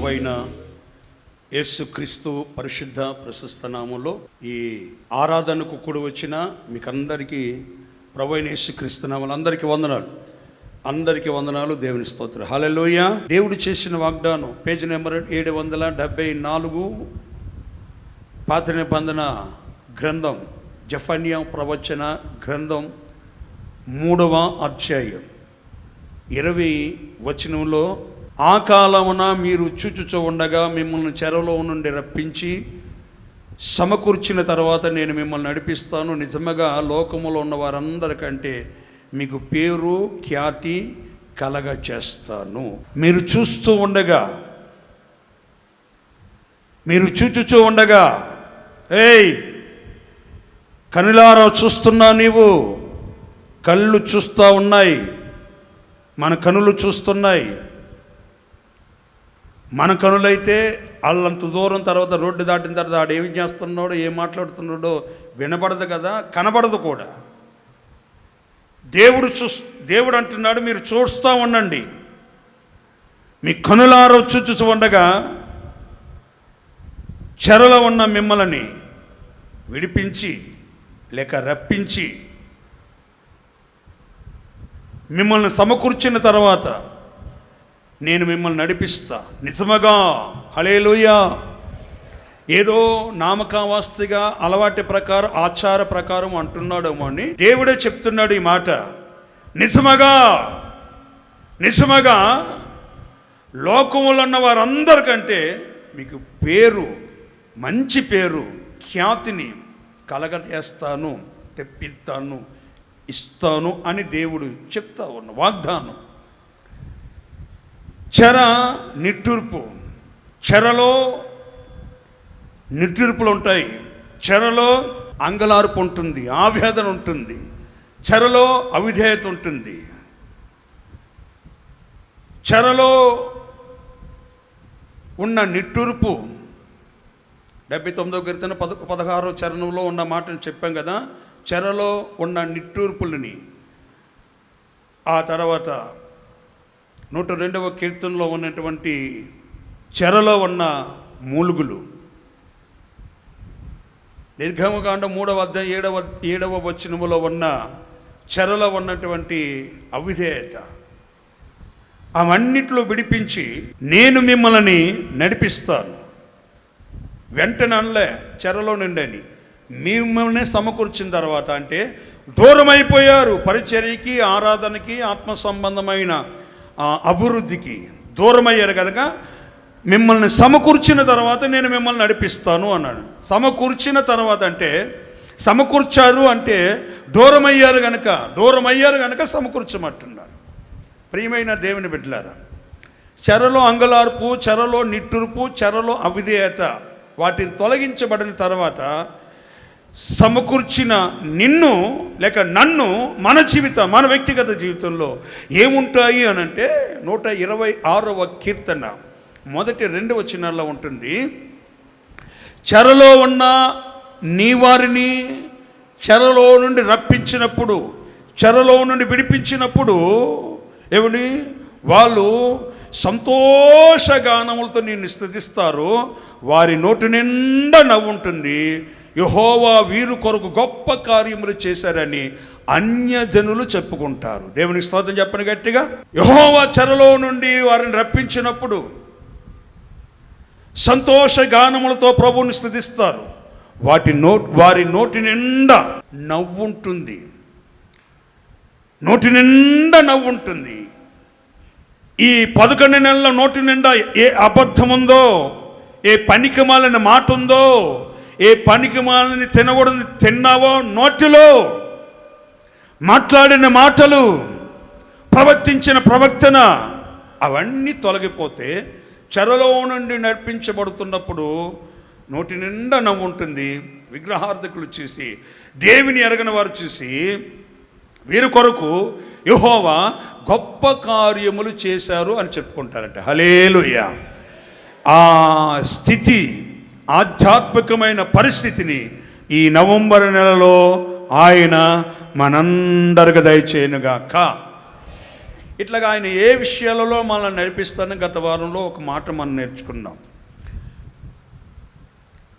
ప్రభువైన యేసుక్రీస్తు పరిశుద్ధ ప్రశస్త నామములో ఈ ఆరాధనకు కూడి వచ్చిన మీకందరికీ ప్రభువైన యేసుక్రీస్తు నామములో అందరికీ వందనాలు. దేవుని స్తోత్రం. హల్లెలూయా. దేవుడు చేసిన వాగ్దానం పేజీ నెంబర్ 774 పాత నిబంధన గ్రంథం జెఫన్యా ప్రవచన గ్రంథం 3వ అధ్యాయం 20 వచనంలో, ఆ కాలమున మీరు చూచుచూ ఉండగా మిమ్మల్ని చెరలో నుండి రప్పించి సమకూర్చిన తర్వాత నేను మిమ్మల్ని నడిపిస్తాను. నిజంగా లోకములో ఉన్న వారందరికంటే మీకు పేరు ఖ్యాతి కలగ చేస్తాను. మీరు చూస్తూ ఉండగా ఏయ్ కనులారా చూస్తున్నా, నీవు కళ్ళు చూస్తూ ఉన్నాయి, మన కనులు చూస్తున్నాయి. మన కనులైతే వాళ్ళంత దూరం తర్వాత రోడ్డు దాటిన తర్వాత ఆడు ఏమి చేస్తున్నాడో ఏం మాట్లాడుతున్నాడో వినబడదు కదా, కనబడదు కూడా. దేవుడు అంటున్నాడు, మీరు చూస్తూ ఉండండి, మీ కనులారో చూచు ఉండగా చెరలో ఉన్న మిమ్మల్ని విడిపించి లేక రప్పించి మిమ్మల్ని సమకూర్చిన తర్వాత నేను మిమ్మల్ని నడిపిస్తా. నిజముగా హల్లెలూయా. ఏదో నామకావాస్తిగా అలవాటి ప్రకారం ఆచార ప్రకారం అంటున్నాడేమో అని దేవుడే చెప్తున్నాడు ఈ మాట. నిజముగా లోకములో ఉన్న వారందరికంటే మీకు పేరు, మంచి పేరు, ఖ్యాతిని కలగజేస్తాను, తెప్పిస్తాను, ఇస్తాను అని దేవుడు చెప్తా ఉన్న వాగ్దానం. చెర నిట్టూర్పు, చెరలో నిట్టూర్పులు ఉంటాయి, చెరలో అంగలార్పు ఉంటుంది, ఆవేదన ఉంటుంది, చెరలో అవిధేయత ఉంటుంది, చెరలో ఉన్న నిట్టూర్పు. 79వ కీర్తన 16వ చరణంలో ఉన్న మాటను చెప్పాం కదా. చెరలో ఉన్న నిట్టూర్పులని, ఆ తర్వాత 102వ కీర్తనలో ఉన్నటువంటి చెరలో ఉన్న మూలుగులు, నిర్గమకాండం 3వ అధ్యాయం 7వ వచనములో ఉన్న చెరలో ఉన్నటువంటి అవిధేయత, అవన్నిట్లో విడిపించి నేను మిమ్మల్ని నడిపిస్తాను. వెంటనే అనలే చెరలో నుండని, మిమ్మల్ని సమకూర్చిన తర్వాత, అంటే దూరమైపోయారు పరిచర్యకి, ఆరాధనకి, ఆత్మ సంబంధమైన అభివృద్ధికి దూరమయ్యారు కనుక మిమ్మల్ని సమకూర్చిన తర్వాత నేను మిమ్మల్ని నడిపిస్తాను అన్నాడు. సమకూర్చిన తర్వాత అంటే, సమకూర్చారు అంటే దూరమయ్యారు కనుక సమకూర్చమంటున్నారు. ప్రియమైన దేవుని బిడ్డలారా, చెరలో అంగలార్పు, చెరలో నిట్టూర్పు, చెరలో అవిధేయత వాటిని తొలగించబడిన తర్వాత సమకూర్చిన నిన్ను లేక నన్ను మన వ్యక్తిగత జీవితంలో ఏముంటాయి అనంటే 126వ కీర్తన మొదటి 2 వచనాల్లో ఉంటుంది. చెరలో ఉన్న నీ వారిని చెరలో నుండి రప్పించినప్పుడు, చెరలో నుండి విడిపించినప్పుడు ఏమని వాళ్ళు సంతోషగానములతో నిన్ను స్తుతిస్తారు. వారి నోటి నిండా నవ్వు ఉంటుంది. యెహోవా వీరు కొరకు గొప్ప కార్యములు చేశారని అన్యజనులు చెప్పుకుంటారు. దేవునికి స్తోత్రం చెప్పండి గట్టిగా. యెహోవా చెరలో నుండి వారిని రప్పించినప్పుడు సంతోష గానములతో ప్రభువుని స్తుతిస్తారు. వారి నోటి నిండా నవ్వుంటుంది, ఈ 11 నెలల నోటి నిండా ఏ అబద్ధముందో, ఏ పనికిమాలిన మాట ఉందో, ఏ పనికిమాలిన తినకూడని తిన్నావో, నోటిలో మాట్లాడిన మాటలు, ప్రవర్తించిన ప్రవర్తన, అవన్నీ తొలగిపోతే చెరలో నుండి నడిపించబడుతున్నప్పుడు నోటి నిండా నవ్వు ఉంటుంది. విగ్రహార్థకులు చూసి, దేవుని ఎరగని వారు చూసి వీరి కొరకు యెహోవా గొప్ప కార్యములు చేశారు అని చెప్పుకుంటారంట. హల్లెలూయా. ఆ స్థితి, ఆధ్యాత్మికమైన పరిస్థితిని ఈ నవంబర్ నెలలో ఆయన మనందరికి దయచేయనుగాక. ఇట్లాగా ఆయన ఏ విషయాలలో మనల్ని నడిపిస్తానో గత వారంలో ఒక మాట మనం నేర్చుకున్నాం.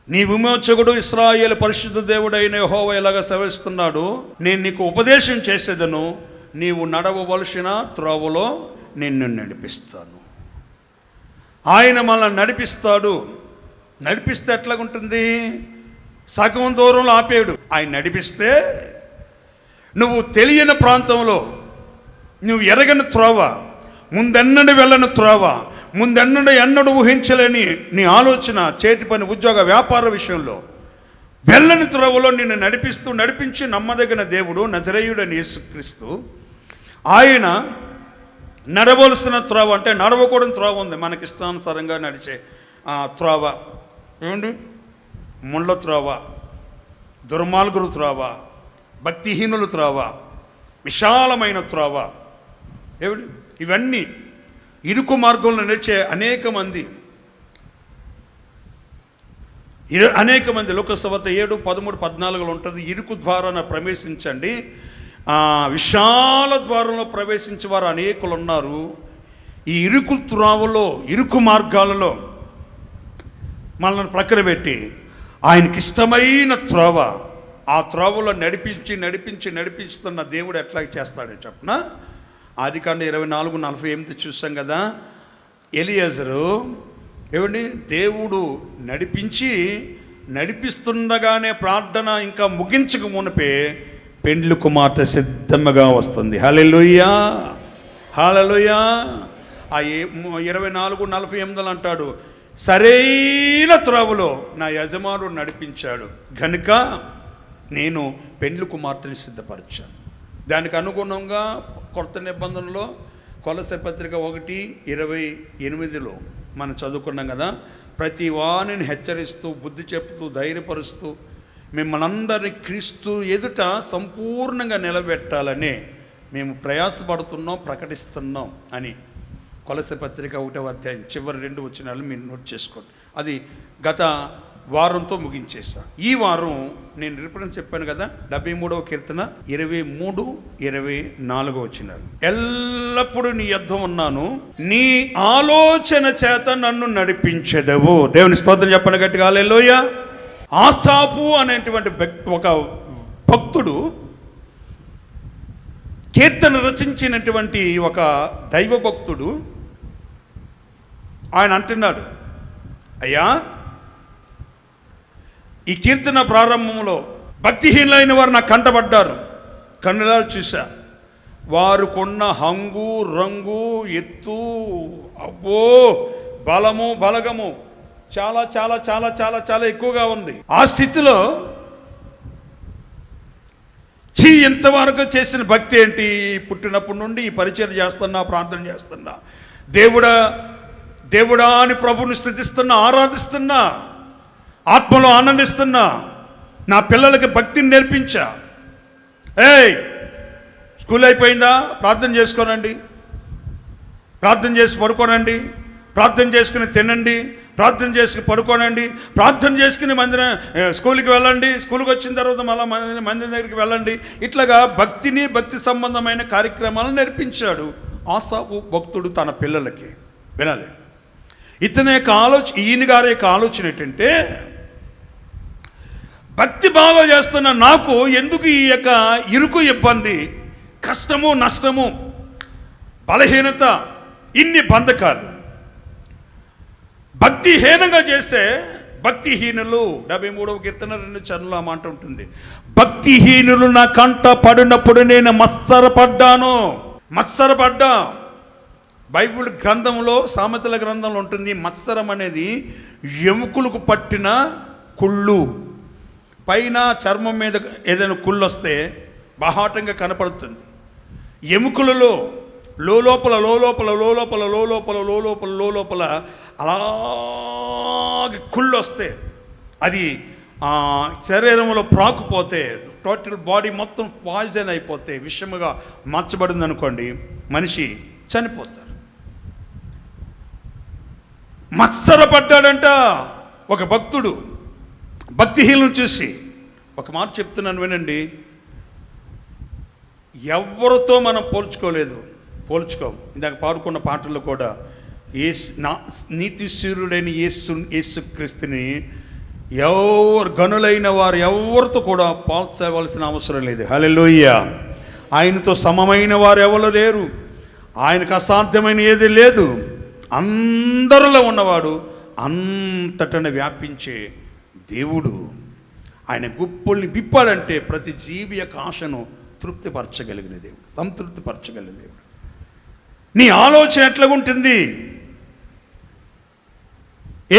నీ విమోచకుడు ఇశ్రాయేలు పరిశుద్ధ దేవుడు అయిన యెహోవా ఇలాగా సెలవిస్తున్నాడు, నేను నీకు ఉపదేశం చేసేదను, నీవు నడవవలసిన త్రోవలో నిన్ను నడిపిస్తాను. ఆయన మనల్ని నడిపిస్తాడు. నడిపిస్తే ఎట్లాగుంటుంది? సగం దూరంలో ఆపేయడు. ఆయన నడిపిస్తే నువ్వు తెలియని ప్రాంతంలో, నువ్వు ఎరగని త్రోవ, ముందెన్నడు వెళ్ళని త్రోవ, ఎన్నడూ ఊహించలేని నీ ఆలోచన, చేతి పని, ఉద్యోగ, వ్యాపార విషయంలో వెళ్ళని త్రోవలో నిన్ను నడిపించి నమ్మదగిన దేవుడు నజరేయుడని యేసుక్రీస్తు. ఆయన నడవలసిన త్రోవ, అంటే నడవకూడని త్రోవ ఉంది, మనకి ఇష్టానుసారంగా నడిచే త్రోవ. ఏమండి? ముండ్ల త్రోవ, దుర్మార్గుల త్రోవ, భక్తిహీనుల త్రోవ, విశాలమైన త్రోవ. ఏమిటి? ఇవన్నీ ఇరుకు మార్గంలో నడిచే అనేక మంది లోకసువార్త 7:13-14 ఉంటుంది. ఇరుకు ద్వారాన ప్రవేశించండి, విశాల ద్వారంలో ప్రవేశించే వారు అనేకులు ఉన్నారు. ఈ ఇరుకు త్రోవలో, ఇరుకు మార్గాలలో మనల్ని ప్రక్కన పెట్టి ఆయనకి ఇష్టమైన త్రోవ, ఆ త్రోవలో నడిపిస్తున్న దేవుడు ఎట్లా చేస్తాడని చెప్పిన ఆదికాండం 24:48 చూసాం కదా. ఎలియాజరు ఏమండి, దేవుడు నడిపిస్తుండగానే ప్రార్థన ఇంకా ముగించక మునిపే పెండ్లి కుమార్తె సిద్ధంగా వస్తుంది. హల్లెలూయా, హల్లెలూయా. ఆ 24:48 అంటాడు, సరైన త్రోవలో నా యజమానుడు నడిపించాడు గనుక నేను పెండ్లి కుమార్తెని సిద్ధపరిచాను. దానికి అనుగుణంగా కొత్త నిబంధనలో కొలస్సే పత్రిక 1:28 మనం చదువుకున్నాం కదా. ప్రతి వాణిని హెచ్చరిస్తూ, బుద్ధి చెప్తూ, ధైర్యపరుస్తూ మిమ్మల్ని అందరినీ క్రీస్తు ఎదుట సంపూర్ణంగా నిలబెట్టాలని మేము ప్రయాసపడుతున్నాం, ప్రకటిస్తున్నాం అని కొలస్సే పత్రిక 1వ అధ్యాయం చివరి 2 వచనాలు మీరు నోట్ చేసుకోండి. అది గత వారంతో ముగించేసా. ఈ వారం నేను రిఫరెన్స్ చెప్పాను కదా, 73వ కీర్తన 23-24 వచనాలు. ఎల్లప్పుడూ నీ యుద్ధం ఉన్నాను, నీ ఆలోచన చేత నన్ను నడిపించెదవు. దేవుని స్తోత్రం చెప్పండి గట్టిగా, హల్లెలూయా. ఆసాపు అనేటువంటి ఒక భక్తుడు కీర్తన రచించినటువంటి ఒక దైవ భక్తుడు ఆయన అంటున్నాడు, అయ్యా, ఈ కీర్తన ప్రారంభంలో భక్తిహీనులైన వారు నాకు కంటపడ్డారు, కన్నులారా చూశా. వారుకున్న హంగు, రంగు, ఎత్తు, అబ్బో, బలము, బలగము చాలా చాలా చాలా చాలా చాలా ఎక్కువగా ఉంది. ఆ స్థితిలో ఇంతవరకు చేసిన భక్తి ఏంటి? పుట్టినప్పటి నుండి ఈ పరిచయం చేస్తున్నా, ప్రార్థన చేస్తున్నా, దేవుడా అని ప్రభుని స్తుతిస్తున్నా, ఆరాధిస్తున్నా, ఆత్మలో ఆనందిస్తున్నా, నా పిల్లలకి భక్తిని నేర్పించా. స్కూల్ అయిపోయిందా? ప్రార్థన చేసుకోనండి, ప్రార్థన చేసి పడుకోనండి, ప్రార్థన చేసుకుని తినండి, ప్రార్థన చేసుకుని పడుకోనండి, ప్రార్థన చేసుకుని స్కూల్కి వెళ్ళండి, స్కూల్కి వచ్చిన తర్వాత మళ్ళీ మందిరం దగ్గరికి వెళ్ళండి. ఇట్లాగా భక్తి సంబంధమైన కార్యక్రమాలను నేర్పించాడు ఆసాపు భక్తుడు తన పిల్లలకి. వినాలి, ఈయన గారి యొక్క ఆలోచన ఏంటంటే, భక్తి బాగా చేస్తున్న నాకు ఎందుకు ఈ యొక్క ఇరుకు, ఇబ్బంది, కష్టము, నష్టము, బలహీనత, ఇన్ని బంధకాలు? భక్తిహీనంగా చేస్తే భక్తిహీనులు 73వ కీర్తన 2 చరణంలో ఆ మాట ఉంటుంది, భక్తిహీనులు నా కంట పడినప్పుడు నేను మత్సరపడ్డా. బైబిల్ గ్రంథంలో, సామెతల గ్రంథంలో ఉంటుంది, మత్సరం అనేది ఎముకలకు పట్టిన కుళ్ళు. పైన చర్మం మీద ఏదైనా కుళ్ళు వస్తే బాహాటంగా కనపడుతుంది. ఎముకలలో లోపల అలాగే కుళ్ళు వస్తే, అది శరీరంలో ప్రాకుపోతే, టోటల్ బాడీ మొత్తం పాయిజన్ అయిపోతే, విషముగా మార్చబడింది అనుకోండి, మనిషి చనిపోతారు. మత్సరపడ్డాడంట ఒక భక్తుడు భక్తిహీనులను చూసి. ఒక మాట చెప్తున్నాను వినండి, ఎవరితో మనం పోల్చుకోలేదు. పోల్చుకో. ఇందాక పాడుకున్న పాటల్లో కూడా నీతి సూర్యుడైన యేసు క్రీస్తుని ఎవరు గనులైన వారు ఎవరితో కూడా పోల్చవలసిన అవసరం లేదు. హల్లెలూయా. ఆయనతో సమమైన వారు ఎవరు లేరు. ఆయనకు అసాధ్యమైన ఏది లేదు. అందరిలో ఉన్నవాడు, అంతటను వ్యాపించే దేవుడు. ఆయన గుప్పుల్ని విప్పాడంటే ప్రతి జీవి యొక్క ఆశను తృప్తిపరచగలిగిన దేవుడు, సంతృప్తిపరచగలిగిన దేవుడు. నీ ఆలోచన ఎట్లాగుంటుంది?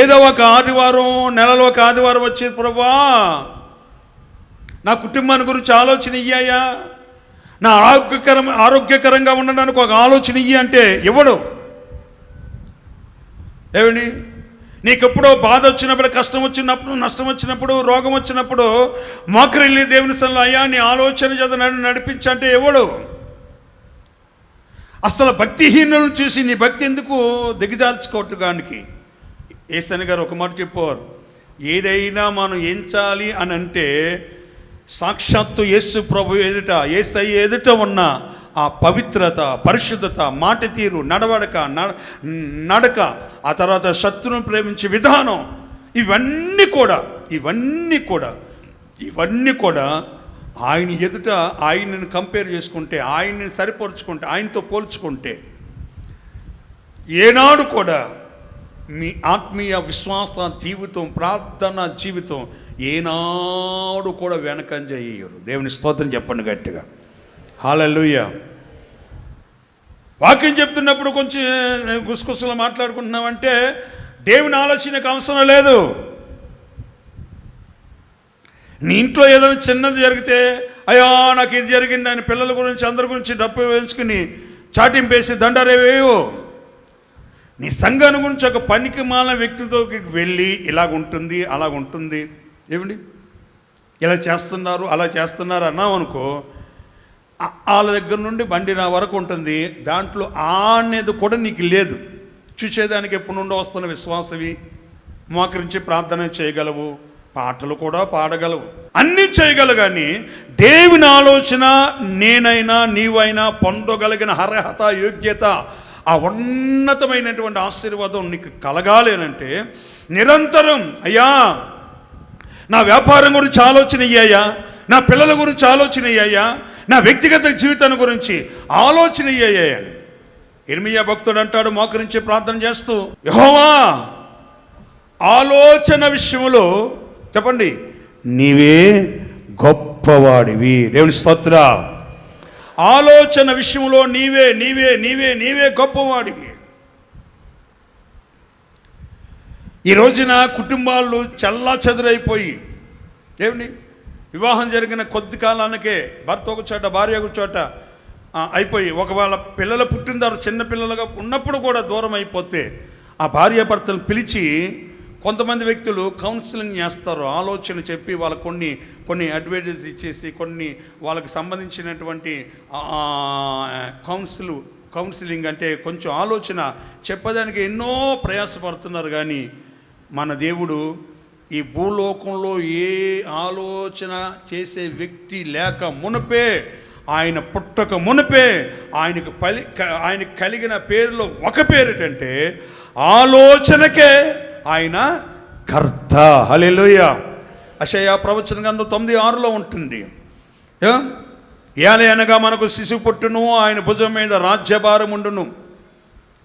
ఏదో ఒక ఆదివారం, నెలలో ఒక ఆదివారం వచ్చేది, ప్రభువా నా కుటుంబాన్ని గురించి ఆలోచన ఇయ్యాయా, నా ఆరోగ్యకరంగా ఉండడానికి ఒక ఆలోచన ఇయ్యి అంటే ఇవ్వడు. ఏమండి, నీకెప్పుడో బాధ వచ్చినప్పుడు, కష్టం వచ్చినప్పుడు, నష్టం వచ్చినప్పుడు, రోగం వచ్చినప్పుడు మోకరిల్లి దేవుని సన్నిధిలో అయ్యా నీ ఆలోచన చేత నడిపించంటే ఇవ్వడు. అసలు భక్తిహీనులను చూసి నీ భక్తి ఎందుకు దిగజార్చుకోవటానికి? యేసయ్య గారు ఒక మాట చెప్పేవారు, ఏదైనా మనం ఎంచాలి అని అంటే సాక్షాత్తు యేసు ప్రభు ఎదుట, యేసయ్య ఎదుట ఉన్న ఆ పవిత్రత, పరిశుద్ధత, మాట తీరు, నడక, ఆ తర్వాత శత్రువును ప్రేమించే విధానం, ఇవన్నీ కూడా ఆయన ఎదుట ఆయనను కంపేర్ చేసుకుంటే, ఆయన్ని సరిపరుచుకుంటే, ఆయనతో పోల్చుకుంటే ఏనాడు కూడా మీ ఆత్మీయ విశ్వాస జీవితం, ప్రార్థన జీవితం ఏనాడు కూడా వెనకంజ చేయరు. దేవుని స్తోత్రం చెప్పండి గట్టిగా. హల్లెలూయా. వాక్యం చెప్తున్నప్పుడు కొంచెం గుసగుసలు మాట్లాడుకుంటున్నామంటే దేవుని ఆలోచనకు అవసరం లేదు. నీ ఇంట్లో ఏదైనా చిన్నది జరిగితే అయ్యో నాకు ఇది జరిగింది అని పిల్లల గురించి, అందరి గురించి డబ్బు వేసుకుని చాటింపేసి దండరేవేవో. నీ సంఘాన్ని గురించి ఒక పనికి మాలిన వ్యక్తితో వెళ్ళి ఇలాగుంటుంది, అలాగుంటుంది, ఏమండి ఇలా చేస్తున్నారు, అలా చేస్తున్నారు అన్నాం అనుకో, వాళ్ళ దగ్గర నుండి బండి నా వరకు ఉంటుంది. దాంట్లో అనేది కూడా నీకు లేదు. చూసేదానికి ఎప్పుడు నుండో వస్తున్న విశ్వాసవి, మోకరించి ప్రార్థన చేయగలవు, పాటలు కూడా పాడగలవు, అన్నీ చేయగలవు. కానీ దేవుని ఆలోచన నేనైనా నీవైనా పొందగలిగిన అర్హత, యోగ్యత, ఆ ఉన్నతమైనటువంటి ఆశీర్వాదం నీకు కలగాలి అని అంటే నిరంతరం అయ్యా నా వ్యాపారం గురించి ఆలోచన అయ్యాయా, నా పిల్లల గురించి ఆలోచన అయ్యాయా, నా వ్యక్తిగత జీవితాన్ని గురించి ఆలోచన అయ్యాయా. ఇర్మియా భక్తుడు అంటాడు మోకరించి ప్రార్థన చేస్తూ, యెహోవా ఆలోచన విషయంలో చెప్పండి నీవే గొప్పవాడివి. దేవుని స్తోత్ర. ఆలోచన విషయంలో నీవే నీవే నీవే నీవే గొప్పవాడివి. ఈ రోజున కుటుంబాలు చల్లా చెదురైపోయి, ఏమండి వివాహం జరిగిన కొద్ది కాలానికే భర్త ఒక చోట, భార్య ఒక చోట అయిపోయి, ఒకవేళ పిల్లలు పుట్టిందారు చిన్న పిల్లలుగా ఉన్నప్పుడు కూడా దూరం అయిపోతే ఆ భార్య భర్తలు పిలిచి కొంతమంది వ్యక్తులు కౌన్సిలింగ్ చేస్తారు. ఆలోచన చెప్పి వాళ్ళకు కొన్ని అడ్వైజెస్ ఇచ్చేసి, కొన్ని వాళ్ళకి సంబంధించినటువంటి కౌన్సిలింగ్ అంటే కొంచెం ఆలోచన చెప్పడానికి ఎన్నో ప్రయాసపడుతున్నారు. కానీ మన దేవుడు ఈ భూలోకంలో ఏ ఆలోచన చేసే వ్యక్తి లేక మునుపే, ఆయన పుట్టక మునుపే ఆయనకు కలిగిన పేరులో ఒక పేరుటంటే ఆలోచనకే ఆయన కర్త. హల్లెలూయా. యెషయా ప్రవచన గ్రంథం 9:6 ఉంటుంది, ఏలయనగా మనకు శిశువు పుట్టును, ఆయన భుజం మీద రాజ్యభారం ఉండును,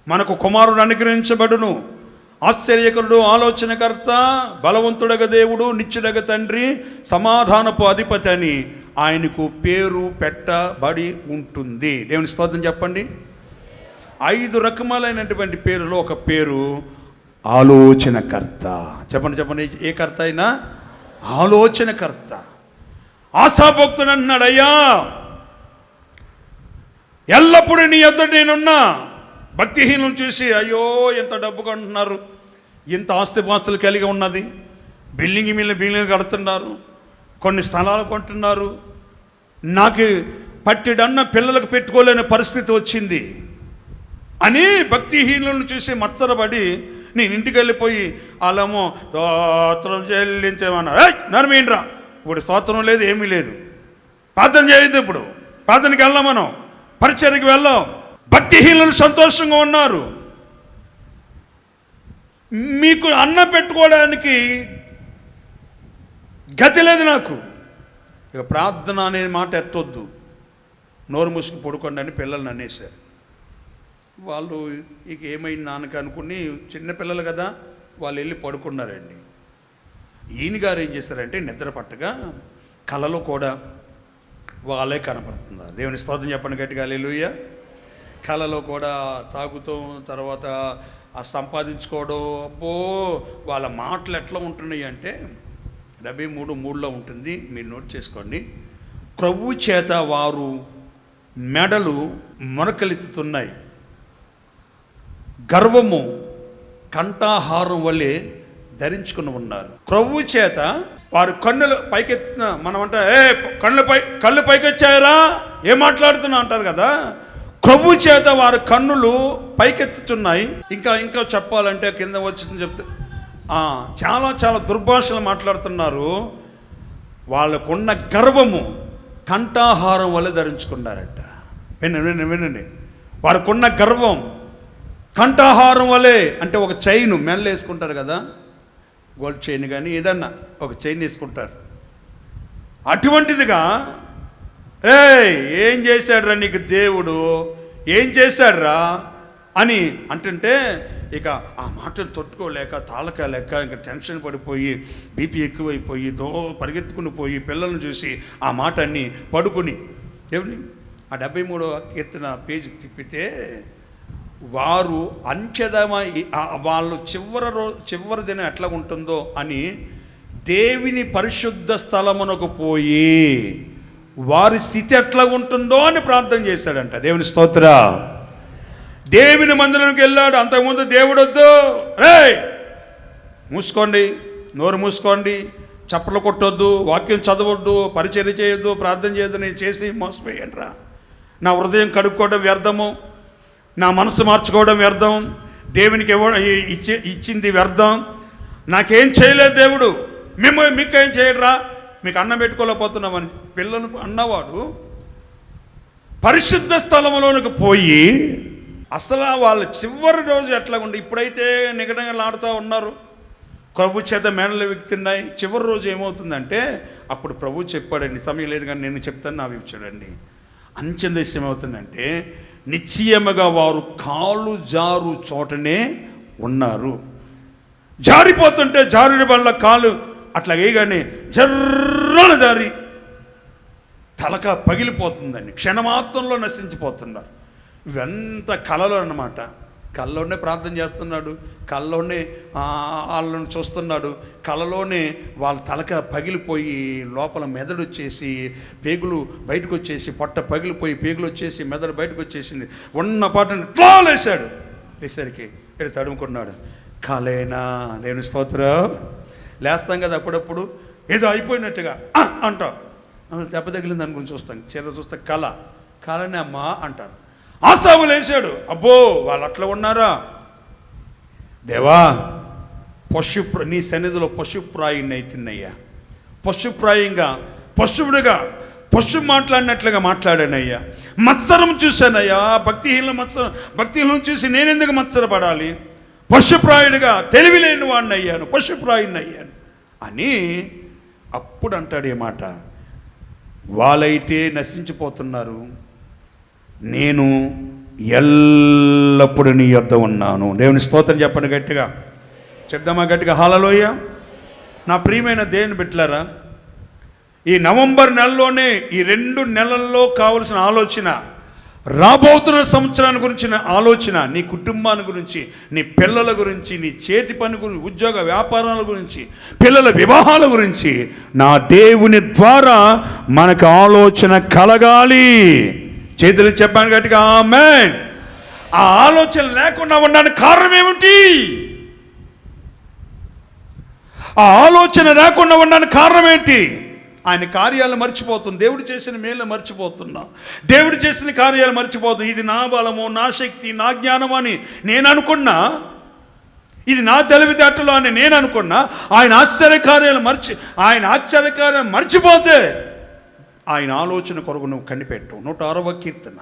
మనకు కుమారుడు అనుగ్రహించబడును, ఆశ్చర్యకరుడు, ఆలోచనకర్త, బలవంతుడగ దేవుడు, నిత్యుడగ తండ్రి, సమాధానపు అధిపతి అని ఆయనకు పేరు పెట్టబడి ఉంటుంది. దేవుని స్తోత్రం చెప్పండి. 5 రకములైనటువంటి పేరులో ఒక పేరు ఆలోచనకర్త. చెప్పండి. ఏ కర్త అయినా ఆలోచనకర్త. ఆశాభక్తుడు అన్నాడు, అయ్యా ఎల్లప్పుడూ నీ ఎదుట నేనున్నా. భక్తిహీనులను చూసి అయ్యో ఎంత డబ్బు కొంటున్నారు, ఇంత ఆస్తిపాస్తులు కలిగి ఉన్నది, బిల్డింగ్ కడుతున్నారు, కొన్ని స్థలాలు కొంటున్నారు, నాకు పట్టిడన్న పిల్లలకు పెట్టుకోలేని పరిస్థితి వచ్చింది అని భక్తిహీనులను చూసి మత్సరపడి నేను ఇంటికి వెళ్ళిపోయి వాళ్ళేమో స్తోత్రం చెల్లించేమన్నా, నరమేంట్రా ఇప్పుడు స్తోత్రం లేదు, ఏమీ లేదు, ప్రార్థన చేయొద్దు, ఇప్పుడు ప్రార్థనకి వెళ్ళాం, మనం పరిచర్యకి వెళ్ళాం. భక్తిహీనులు సంతోషంగా ఉన్నారు. మీకు అన్నం పెట్టుకోవడానికి గతి లేదు నాకు. ఇక ప్రార్థన అనే మాట ఎట్టొద్దు, నోరు మూసుకు పడుకోండి అని పిల్లల్ని అనేశారు. వాళ్ళు ఇక ఏమైంది నాన్నకి అనుకుని, చిన్నపిల్లలు కదా, వాళ్ళు వెళ్ళి పడుకున్నారండి. ఈయన గారు ఏం చేశారంటే నిద్ర పట్టగా కలలో కూడా వాళ్ళే కనపడుతున్నారు. దేవుని స్తోత్రం చెప్పండి గట్టిగా హల్లెలూయా. కలలో కూడా తాగుతూ, తర్వాత ఆ సంపాదించుకోవడం, అబ్బో వాళ్ళ మాటలు ఎట్లా ఉంటున్నాయి అంటే 73:3లో ఉంటుంది, మీరు నోట్ చేసుకోండి. క్రొవ్వు చేత వారు మెడలు మొరకలెత్తుతున్నాయి, గర్వము కంఠాహారం వలె ధరించుకుని ఉన్నారు. క్రొవ్వు చేత వారు కన్నులు పైకెత్తున, మనం అంటే కళ్ళు పైకెచ్చాయరా ఏం మాట్లాడుతున్నా అంటారు కదా. క్రొవ్వు చేత వారి కన్నులు పైకెత్తుతున్నాయి. ఇంకా చెప్పాలంటే కింద వచ్చింది చెప్తే చాలా చాలా దుర్భాషలు మాట్లాడుతున్నారు. వాళ్ళకున్న గర్వము కంఠాహారం వల్ల ధరించుకున్నారట. వినండి, వారికున్న గర్వం కంఠాహారం వలె, అంటే ఒక చైన్ మెల్ల వేసుకుంటారు కదా, గోల్డ్ చైన్ కానీ ఏదన్నా ఒక చైన్ వేసుకుంటారు. అటువంటిదిగా ఏం చేశాడురా నీకు దేవుడు, ఏం చేశాడురా అని అంటుంటే, ఇక ఆ మాటలు తట్టుకోలేక తాళకాలేక ఇంకా టెన్షన్ పడిపోయి బీపీ ఎక్కువైపోయి పరిగెత్తుకుని పోయి పిల్లలను చూసి ఆ మాట అన్ని పడుకుని, ఏమని ఆ 73వ కీర్తన పేజీ తిప్పితే, వారు వాళ్ళు చివరి దినం ఎట్లా ఉంటుందో అని దేవుని పరిశుద్ధ స్థలమునకు పోయి వారి స్థితి ఎట్లా ఉంటుందో అని ప్రార్థన చేశాడంట. దేవుని స్తోత్ర. దేవుని మందిరానికి వెళ్ళాడు. అంతకుముందు దేవుడు వద్దు, మూసుకోండి, నోరు మూసుకోండి, చప్పలు కొట్టొద్దు, వాక్యం చదవద్దు, పరిచర్య చేయొద్దు, ప్రార్థన చేయొద్దు, నేను చేసి మోసపోయాను రా, నా హృదయం కడుక్కోవడం వ్యర్థము, నా మనసు మార్చుకోవడం వ్యర్థం, దేవునికి ఇచ్చింది వ్యర్థం, నాకేం చేయలేదు దేవుడు, మీకేం చేయడరా, మీకు అన్నం పెట్టుకోలేకపోతున్నామని పిల్లలు అన్నవాడు పరిశుద్ధ స్థలములోనికి పోయి అసలు వాళ్ళ చివరి రోజు ఎట్లా ఉండి, ఇప్పుడైతే నిగడగలాడుతూ ఉన్నారు, ప్రభు చేత మేడలు విక్తున్నాయి. చివరి రోజు ఏమవుతుందంటే అప్పుడు ప్రభు చెప్పాడండి, సమయం లేదు కానీ నేను చెప్తాను, నా చూడండి. అంచెం దేశం ఏమవుతుందంటే నిశ్చయముగా వారు కాలు జారు చోటనే ఉన్నారు. జారిపోతుంటే జారుడి వల్ల కాలు అట్లా వేయగానే జర్రన జారి తలక పగిలిపోతుందండి, క్షణమాత్రంలో నశించిపోతున్నారు. ఇవంతా కళలో అన్నమాట. కళ్ళలోనే ప్రార్థన చేస్తున్నాడు, కళ్ళలోనే వాళ్ళని చూస్తున్నాడు, కళలోనే వాళ్ళ తలక పగిలిపోయి లోపల మెదడు వచ్చేసి పేగులు బయటకు వచ్చేసి, పొట్ట పగిలిపోయి పేగులు వచ్చేసి మెదడు బయటకు వచ్చేసింది. ఉన్న పాటని ఇట్లా లేసాడు. లేసరికి ఇక్కడ తడుముకున్నాడు. కాలేనా, దేవుని స్తోత్రం. లేస్తాం కదా అప్పుడప్పుడు, ఏదో అయిపోయినట్టుగా అంటాం, దెబ్బ తగిలింది అనుకుని చూస్తాం, చీర చూస్తే కళనే అమ్మా అంటారు. ఆసాము లేచాడు. అబ్బో వాళ్ళు అట్లా ఉన్నారా, దేవా నీ సన్నిధిలో పశుప్రాయుని అవుతున్నాయ్యా, పశుప్రాయంగా పశువుడుగా పశువు మాట్లాడినట్లుగా మాట్లాడానయ్యా, మత్సరం చూశానయ్యా, భక్తిహీనం చూసి నేనెందుకు మత్సరపడాలి, పశుప్రాయుడిగా తెలివిలేని వాడిని అయ్యాను, పశుప్రాయుడిని అయ్యాను అని అప్పుడు అంటాడు ఏ మాట, వాళ్ళైతే నశించిపోతున్నారు, నేను ఎల్లప్పుడూ నీ యొద్ద ఉన్నాను. దేవుని స్తోత్రం చెప్పండి గట్టిగా, చెప్దామా గట్టిగా హల్లెలూయా. నా ప్రియమైన దేవుని బిడ్డలారా, ఈ నవంబర్ నెలలోనే ఈ 2 నెలల్లో కావలసిన ఆలోచన, రాబోతున్న సంవత్సరాన్ని గురించిన ఆలోచన, నీ కుటుంబాన్ని గురించి, నీ పిల్లల గురించి, నీ చేతి పని గురించి, ఉద్యోగ వ్యాపారాల గురించి, పిల్లల వివాహాల గురించి నా దేవుని ద్వారా మనకు ఆలోచన కలగాలి. చేతులు చెప్పాను గట్టిగా ఆమేన్. ఆ ఆలోచన లేకుండా ఉండడానికి కారణం ఏమిటి? ఆ ఆలోచన లేకుండా ఉండడానికి కారణం ఏంటి? ఆయన కార్యాలు మర్చిపోతుంది, దేవుడు చేసిన మేలు మర్చిపోతున్నా, దేవుడు చేసిన కార్యాలు మర్చిపోతుంది. ఇది నా బలము, నా శక్తి, నా జ్ఞానం అని నేను అనుకున్నా, ఇది నా తెలివితేటలు అని నేను అనుకున్నా. ఆయన ఆశ్చర్యకార్యాలు మర్చిపోతే ఆయన ఆలోచన కొరకు నువ్వు కనిపెట్టు. 106వ కీర్తన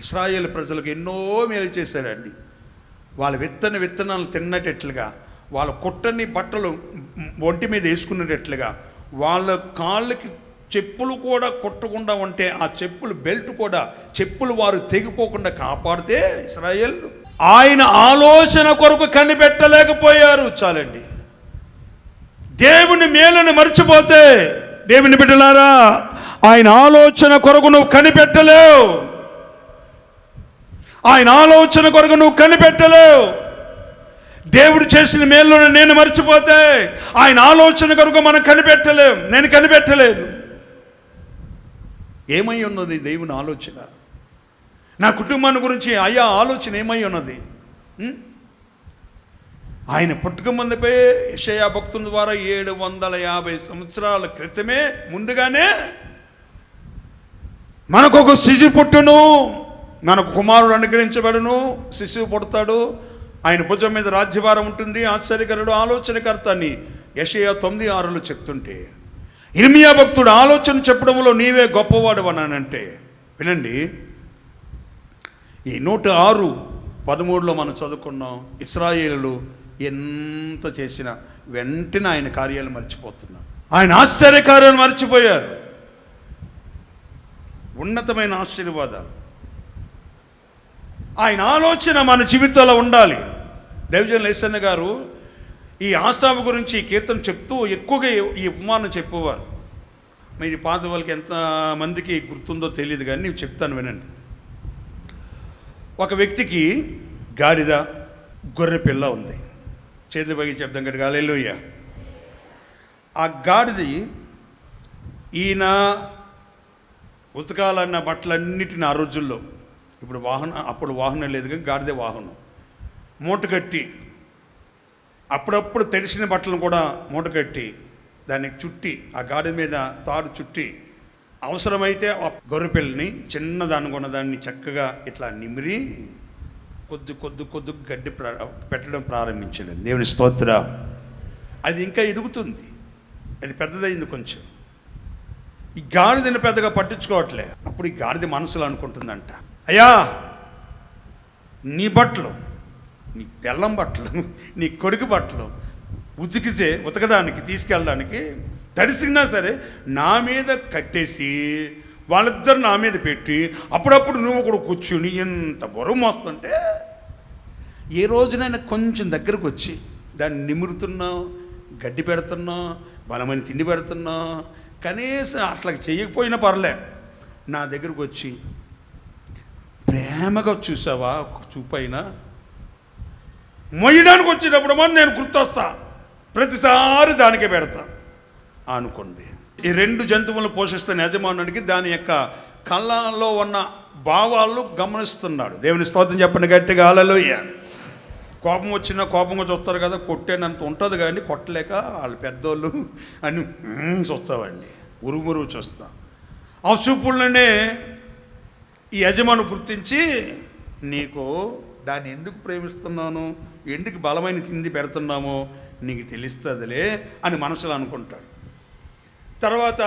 ఇశ్రాయేలు ప్రజలకు ఎన్నో మేలు చేశాడండి. వాళ్ళ విత్తనాలు తిన్నటట్లుగా, వాళ్ళ కొట్టని బట్టలు ఒంటి మీద వేసుకునేటట్లుగా, వాళ్ళ కాళ్ళకి చెప్పులు కూడా కొట్టకుండా ఉంటే ఆ చెప్పులు బెల్ట్ కూడా చెప్పులు వారు తెగిపోకుండా కాపాడితే ఇశ్రాయేలు ఆయన ఆలోచన కొరకు కనిపెట్టలేకపోయారు. చాలండి. దేవుని మేలుని మర్చిపోతే, దేవుని బిడ్డలారా, ఆయన ఆలోచన కొరకు నువ్వు కనిపెట్టలేవు. ఆయన ఆలోచన కొరకు నువ్వు కనిపెట్టలేవు. దేవుడు చేసిన మేలును నేను మర్చిపోతే ఆయన ఆలోచన కొరకు మనం కనిపెట్టలేము. నేను కనిపెట్టలేను. ఏమై ఉన్నది దేవుని ఆలోచన? నా కుటుంబాన్ని గురించి అయ్యా ఆలోచన ఏమై ఉన్నది? ఆయన పుట్టుక ముందుపై యెషయా భక్తుని ద్వారా 750 సంవత్సరాల క్రితమే ముందుగానే మనకొక శిశువు పుట్టును, మనకు కుమారుడు అనుగ్రహించబడును, శిశువు పుడతాడు, ఆయన భుజం మీద రాజ్యభారం ఉంటుంది, ఆశ్చర్యకరుడు, ఆలోచనకర్త అని యెషయా 9:6 చెప్తుంటే, ఇర్మియా భక్తుడు ఆలోచన చెప్పడంలో నీవే గొప్పవాడు అనంటే, వినండి, ఈ 106:13 మనం చదువుకున్నాం. ఇశ్రాయేలులు ఎంత చేసినా వెంటనే ఆయన కార్యాలు మర్చిపోతున్నారు. ఆయన ఆశ్చర్యకార్యాలు మర్చిపోయారు. ఉన్నతమైన ఆశీర్వాదాలు, ఆయన ఆలోచన మన జీవితంలో ఉండాలి. దైవజనులు యేసన్న గారు ఈ ఆసాబు గురించి ఈ కీర్తన చెప్తూ ఎక్కువగా ఈ ఉపమానం చెప్పేవారు. మీరు పాత వాళ్ళకి ఎంతమందికి గుర్తుందో తెలియదు కానీ నేను చెప్తాను, వినండి. ఒక వ్యక్తికి గాడిద, గొర్రె పిల్ల ఉంది. చేతి పైకి చెప్తాం గట్టిగా హల్లెలూయా. ఆ గాడిది ఈయన ఉతకాలన్న బట్టలన్నిటిని ఆ రోజుల్లో, అప్పుడు వాహనం లేదు కానీ గాడిదే వాహనం, మూట కట్టి అప్పుడప్పుడు తెలిసిన బట్టలను కూడా మూట కట్టి దానికి చుట్టి, ఆ గాడి మీద తాడు చుట్టి, అవసరమైతే ఆ గొర్రె పిల్లని చిన్నదాన్ని కొన్నదాన్ని చక్కగా ఇట్లా నిమిరి కొద్ది గడ్డి పెట్టడం ప్రారంభించాడు. దేవుని స్తోత్ర. అది ఇంకా ఎదుగుతుంది, అది పెద్దదైంది కొంచెం. ఈ గాడిదని పెద్దగా పట్టించుకోవట్లే. అప్పుడు ఈ గాడిద మనసులో అనుకుంటుందంట, అయ్యా నీ బట్టలు, నీ బెల్లం బట్టలు, నీ కొడుకు బట్టలు ఉతకడానికి తీసుకెళ్ళడానికి తడిసినా సరే నా మీద కట్టేసి వాళ్ళిద్దరు నా మీద పెట్టి అప్పుడప్పుడు నువ్వు కూడా కూర్చుని ఎంత బరువు మోస్తుంటే, ఏ రోజునైనా కొంచెం దగ్గరకు వచ్చి దాన్ని నిమురుతున్నావు, గడ్డి పెడుతున్నావు, బలమైన తిండి పెడుతున్నావు, కనీసం అట్లా చేయకపోయినా పర్లే, నా దగ్గరకు వచ్చి ప్రేమగా చూసావా చూపైనా మొయ్యడానికి వచ్చేటప్పుడు మనం నేను గుర్తొస్తా, ప్రతిసారి దానికే పెడతా అనుకుంది. ఈ 2 జంతువులను పోషిస్తున్న యజమానుడికి దాని యొక్క కళ్ళలో ఉన్న భావాలు గమనిస్తున్నాడు. దేవుని స్తోత్రం చెప్పండి గట్టిగా హల్లెలూయా. కోపం వచ్చినా కోపంగా చూస్తారు కదా, కొట్టేనంత ఉంటుంది కానీ కొట్టలేక వాళ్ళు పెద్దోళ్ళు అని చూస్తామండి, ఉరుమురు చూస్తా. ఆ చూపులనే ఈ యజమాను గుర్తించి, నీకు దాన్ని ఎందుకు ప్రేమిస్తున్నాను, ఎందుకు బలమైన తిండి పెడుతున్నామో నీకు తెలుస్తుందిలే అని మనసులో అనుకుంటాడు. తర్వాత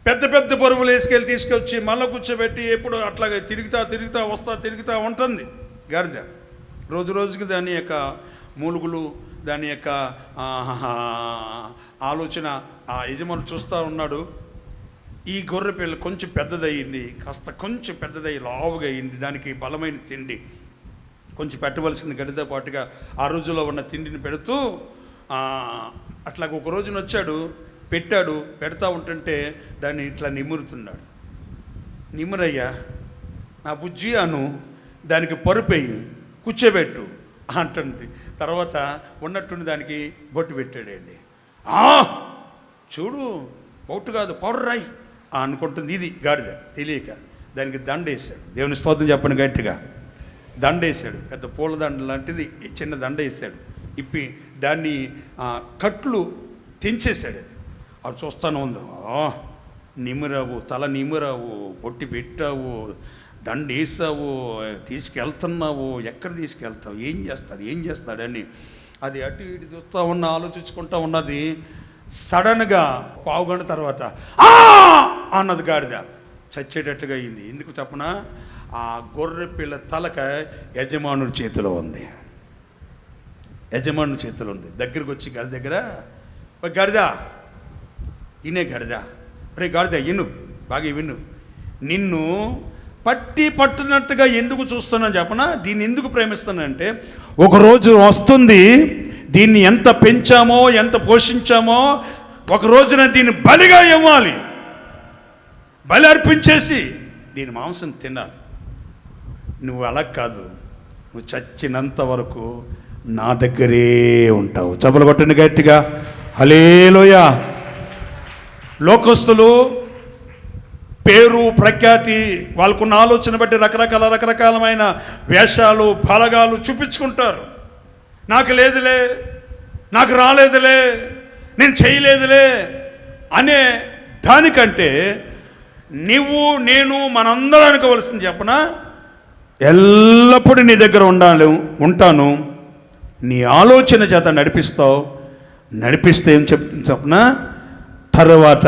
పెద్ద బరువులు తీసుకొచ్చి మళ్ళీ కూర్చోబెట్టి ఎప్పుడు అట్లాగే తిరుగుతా ఉంటుంది గాడిద. రోజుకి దాని యొక్క మూలుగులు, దాని యొక్క ఆలోచన ఆ యజమాను చూస్తూ ఉన్నాడు. ఈ గొర్రె పిల్ల కొంచెం పెద్దదయ్యింది, కొంచెం పెద్దదయ్యి లావుగా అయింది, దానికి బలమైన తిండి కొంచెం పెట్టవలసింది గడితో పాటుగా ఆ రోజులో ఉన్న తిండిని పెడుతూ అట్లాగ ఒక రోజున వచ్చాడు, పెడతా ఉంటుంటే దాన్ని ఇట్లా నిమురుతున్నాడు. నిమురయ్యా నా బుజ్జి అను, దానికి పరుపెయ్యి కూర్చోబెట్టు అంటుంది. తర్వాత ఉన్నట్టుండి దానికి బొట్టు పెట్టాడండి. చూడు బొట్టు కాదు పౌడర్ రాయి అనుకుంటుంది. ఇది గాడిద తెలియక దానికి దండేశాడు. దేవుని స్తోత్రం చెప్పండి గట్టిగా. దండేశాడు, పెద్ద పూలదండ లాంటిది చిన్న దండ వేసాడు. ఇప్పి దాన్ని కట్లు తెంచేశాడు. అది చూస్తాను ఉంది, నిమిరావు, తల నిమిరావు, బొట్టి పెట్టావు, దండ వేసావు, తీసుకెళ్తున్నావు, ఎక్కడ తీసుకెళ్తావు, ఏం చేస్తాడని అది అటు ఇటు చూస్తూ ఆలోచించుకుంటూ ఉన్నది. సడన్గా 1/2 గంట తర్వాత అన్నది గాడిద. చచ్చేటట్టుగా అయింది. ఎందుకు చెప్పనా, ఆ గొర్రె పిల్ల తలక యజమానుడి చేతిలో ఉంది. యజమానుడి చేతిలో ఉంది. దగ్గరికి వచ్చి గడి దగ్గర, గడిదా ఇనే గడిదా, రే గాడిద ఇన్ను బాగా విన్ను, నిన్ను పట్టునట్టుగా ఎందుకు చూస్తున్నాను చెప్పనా, దీన్ని ఎందుకు ప్రేమిస్తానంటే ఒకరోజు వస్తుంది, దీన్ని ఎంత పెంచామో ఎంత పోషించామో ఒక రోజున దీన్ని బలిగా ఇవ్వాలి, బలి అర్పించేసి దీని మాంసం తినాలి. నువ్వు అలా కాదు, నువ్వు చచ్చినంత వరకు నా దగ్గరే ఉంటావు. చప్పలు కొట్టండి గట్టిగా, హల్లెలూయా. లోకస్తులు పేరు ప్రఖ్యాతి వాళ్ళకున్న ఆలోచన బట్టి రకరకాలమైన వేషాలు బలగాలు చూపించుకుంటారు. నాకు లేదులే, నాకు రాలేదులే, నేను చేయలేదులే అనే దానికంటే నువ్వు నేను మనందరూ అనుకోవలసింది చెప్పనా, ఎల్లప్పుడూ నీ దగ్గర ఉంటాను, నీ ఆలోచన చేత నడిపిస్తే ఏం చెప్తుంది చెప్పనా, తర్వాత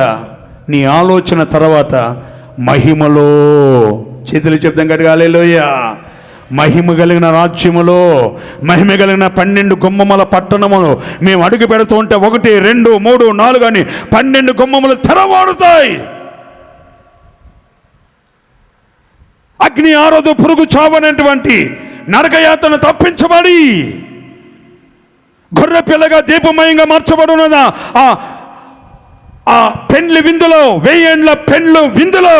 నీ ఆలోచన తర్వాత మహిమలో, చేతులు చెప్తాం గట్టిగా హల్లెలూయా, మహిమ కలిగిన రాజ్యములో, మహిమ కలిగిన 12 గుమ్మముల పట్టణములు మేము అడుగు పెడుతూ ఉంటే 1, 2, 3, 4 అని 12 గుమ్మములు తెరవాడుతాయి. అగ్ని ఆరదు, పురుగు చావనటువంటి నరకయాతన తప్పించబడి గొర్రె పిల్లగా దీపమయంగా మార్చబడున్నదా ఆ పెండ్లి విందులో, 1000 ఏండ్ల పెండ్లు విందులో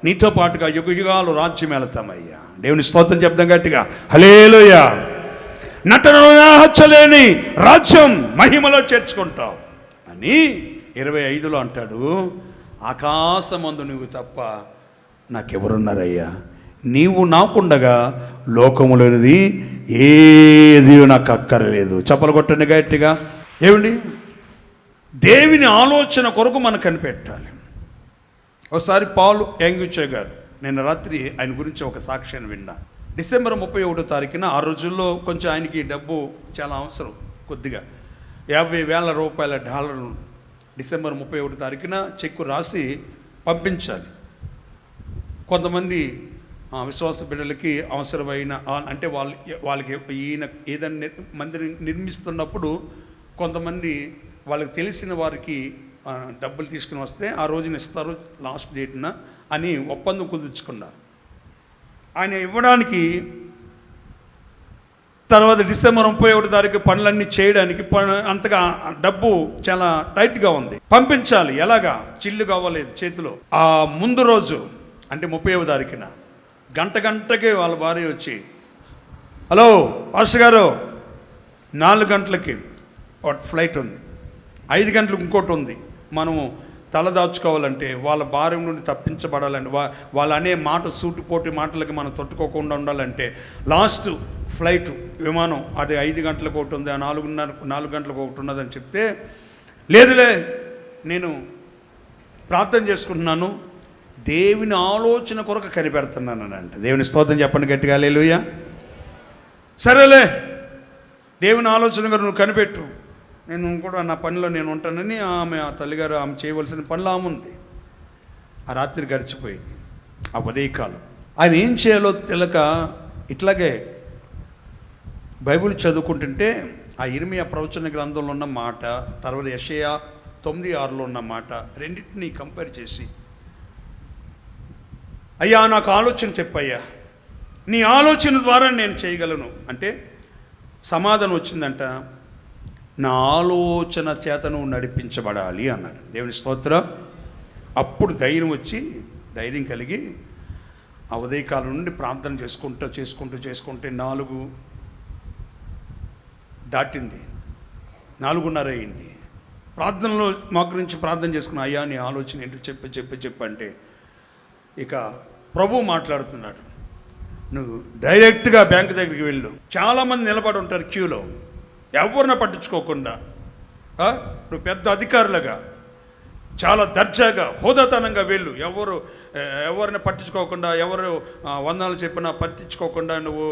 నీతో పాటుగా యుగాలు రాజ్యం వెళతామయ్యా. దేవుని స్తోత్రం చెప్దాం గట్టిగా హల్లెలూయా. నటనలో హచ్చలేని రాజ్యం మహిమలో చేర్చుకుంటావు అని 25లో అంటాడు, ఆకాశమందు నువ్వు తప్ప నాకెవరున్నారయ్యా, నీవు నాకుండగా లోకములోనిది ఏది నాకు అక్కర్లేదు. చప్పలు కొట్టండి గట్టిగా. ఏమండి, దేవుని ఆలోచన కొరకు మనం కనిపెట్టాలి. ఒకసారి పాల్ యాంగ్యూచే గారు, నిన్న రాత్రి ఆయన గురించి ఒక సాక్ష్యాన్ని విన్నా. డిసెంబర్ 31వ తారీఖున, ఆ రోజుల్లో కొంచెం ఆయనకి డబ్బు చాలా అవసరం, కొద్దిగా $50,000 డిసెంబర్ 31వ తారీఖున చెక్కు రాసి పంపించాలి. కొంతమంది విశ్వాస బిడ్డలకి అవసరమైన, అంటే వాళ్ళకి ఈయన ఏదైనా మందిరం నిర్మిస్తున్నప్పుడు కొంతమంది వాళ్ళకి తెలిసిన వారికి డబ్బులు తీసుకుని వస్తే ఆ రోజున ఇస్తారు లాస్ట్ డేట్న అని ఒప్పందం కుదుర్చుకున్నారు. ఆయన ఇవ్వడానికి తర్వాత డిసెంబర్ 31వ తారీఖు పనులన్నీ చేయడానికి అంతగా డబ్బు చాలా టైట్గా ఉంది, పంపించాలి. ఎలాగా, చిల్లు కావలేదు చేతిలో. ఆ ముందు రోజు అంటే 30వ తారీఖున గంటకే వాళ్ళ భార్య వచ్చి, హలో పాస్టర్ గారు, 4 గంటలకి ఒక ఫ్లైట్ ఉంది, 5 గంటలకు ఇంకోటి ఉంది, మనము తలదాచుకోవాలంటే, వాళ్ళ భారం నుండి తప్పించబడాలంటే, వాళ్ళు అనే మాట సూటిపోటి మాటలకి మనం తట్టుకోకుండా ఉండాలంటే లాస్ట్ ఫ్లైట్ విమానం అది 5 గంటలకు ఒకటి ఉంది, 4 గంటలకు ఒకటి ఉన్నదని చెప్తే, లేదులే నేను ప్రార్థన చేసుకుంటున్నాను, దేవుని ఆలోచన కొరకు కనిపెడుతున్నాను అంటే. దేవుని స్తోత్రం చెప్పండి గట్టిగా హల్లెలూయా. సరేలే, దేవుని ఆలోచన కొరకు నువ్వు కనిపెట్టు, నేను కూడా నా పనిలో నేను ఉంటానని ఆ తల్లిగారు ఆమె చేయవలసిన పనులు ఆమె ఉంది. ఆ రాత్రి గడిచిపోయింది. ఆ ఉదయకాలం ఆయన ఏం చేయాలో తెలియక ఇట్లాగే బైబిల్ చదువుకుంటుంటే ఆ ఇర్మియా ప్రవచన గ్రంథంలో ఉన్న మాట, తర్వాత యెషయా 9:6లో ఉన్న మాట, రెండింటినీ కంపేర్ చేసి, అయ్యా నాకు ఆలోచన చెప్పయ్యా, నీ ఆలోచన ద్వారా నేను చేయగలను అంటే సమాధానం వచ్చిందంట, నా ఆలోచన చేత నువ్వు నడిపించబడాలి అన్నాడు. దేవుని స్తోత్రం. అప్పుడు ధైర్యం కలిగి ఆ ఉదయకాలం నుండి ప్రార్థన చేసుకుంటే 4 దాటింది, 4:30 అయింది. ప్రార్థనలో మా గురించి ప్రార్థన చేసుకున్న, అయ్యా నీ ఆలోచన ఏంటో చెప్పంటే ఇక ప్రభు మాట్లాడుతున్నాడు, నువ్వు డైరెక్ట్గా బ్యాంకు దగ్గరికి వెళ్ళు. చాలామంది నిలబడి ఉంటారు క్యూలో, ఎవరిని పట్టించుకోకుండా. నువ్వు పెద్ద అధికారులుగా చాలా దర్జాగా హోదాతనంగా వెళ్ళు, ఎవరిని పట్టించుకోకుండా, ఎవరు వందనాలు చెప్పినా పట్టించుకోకుండా, నువ్వు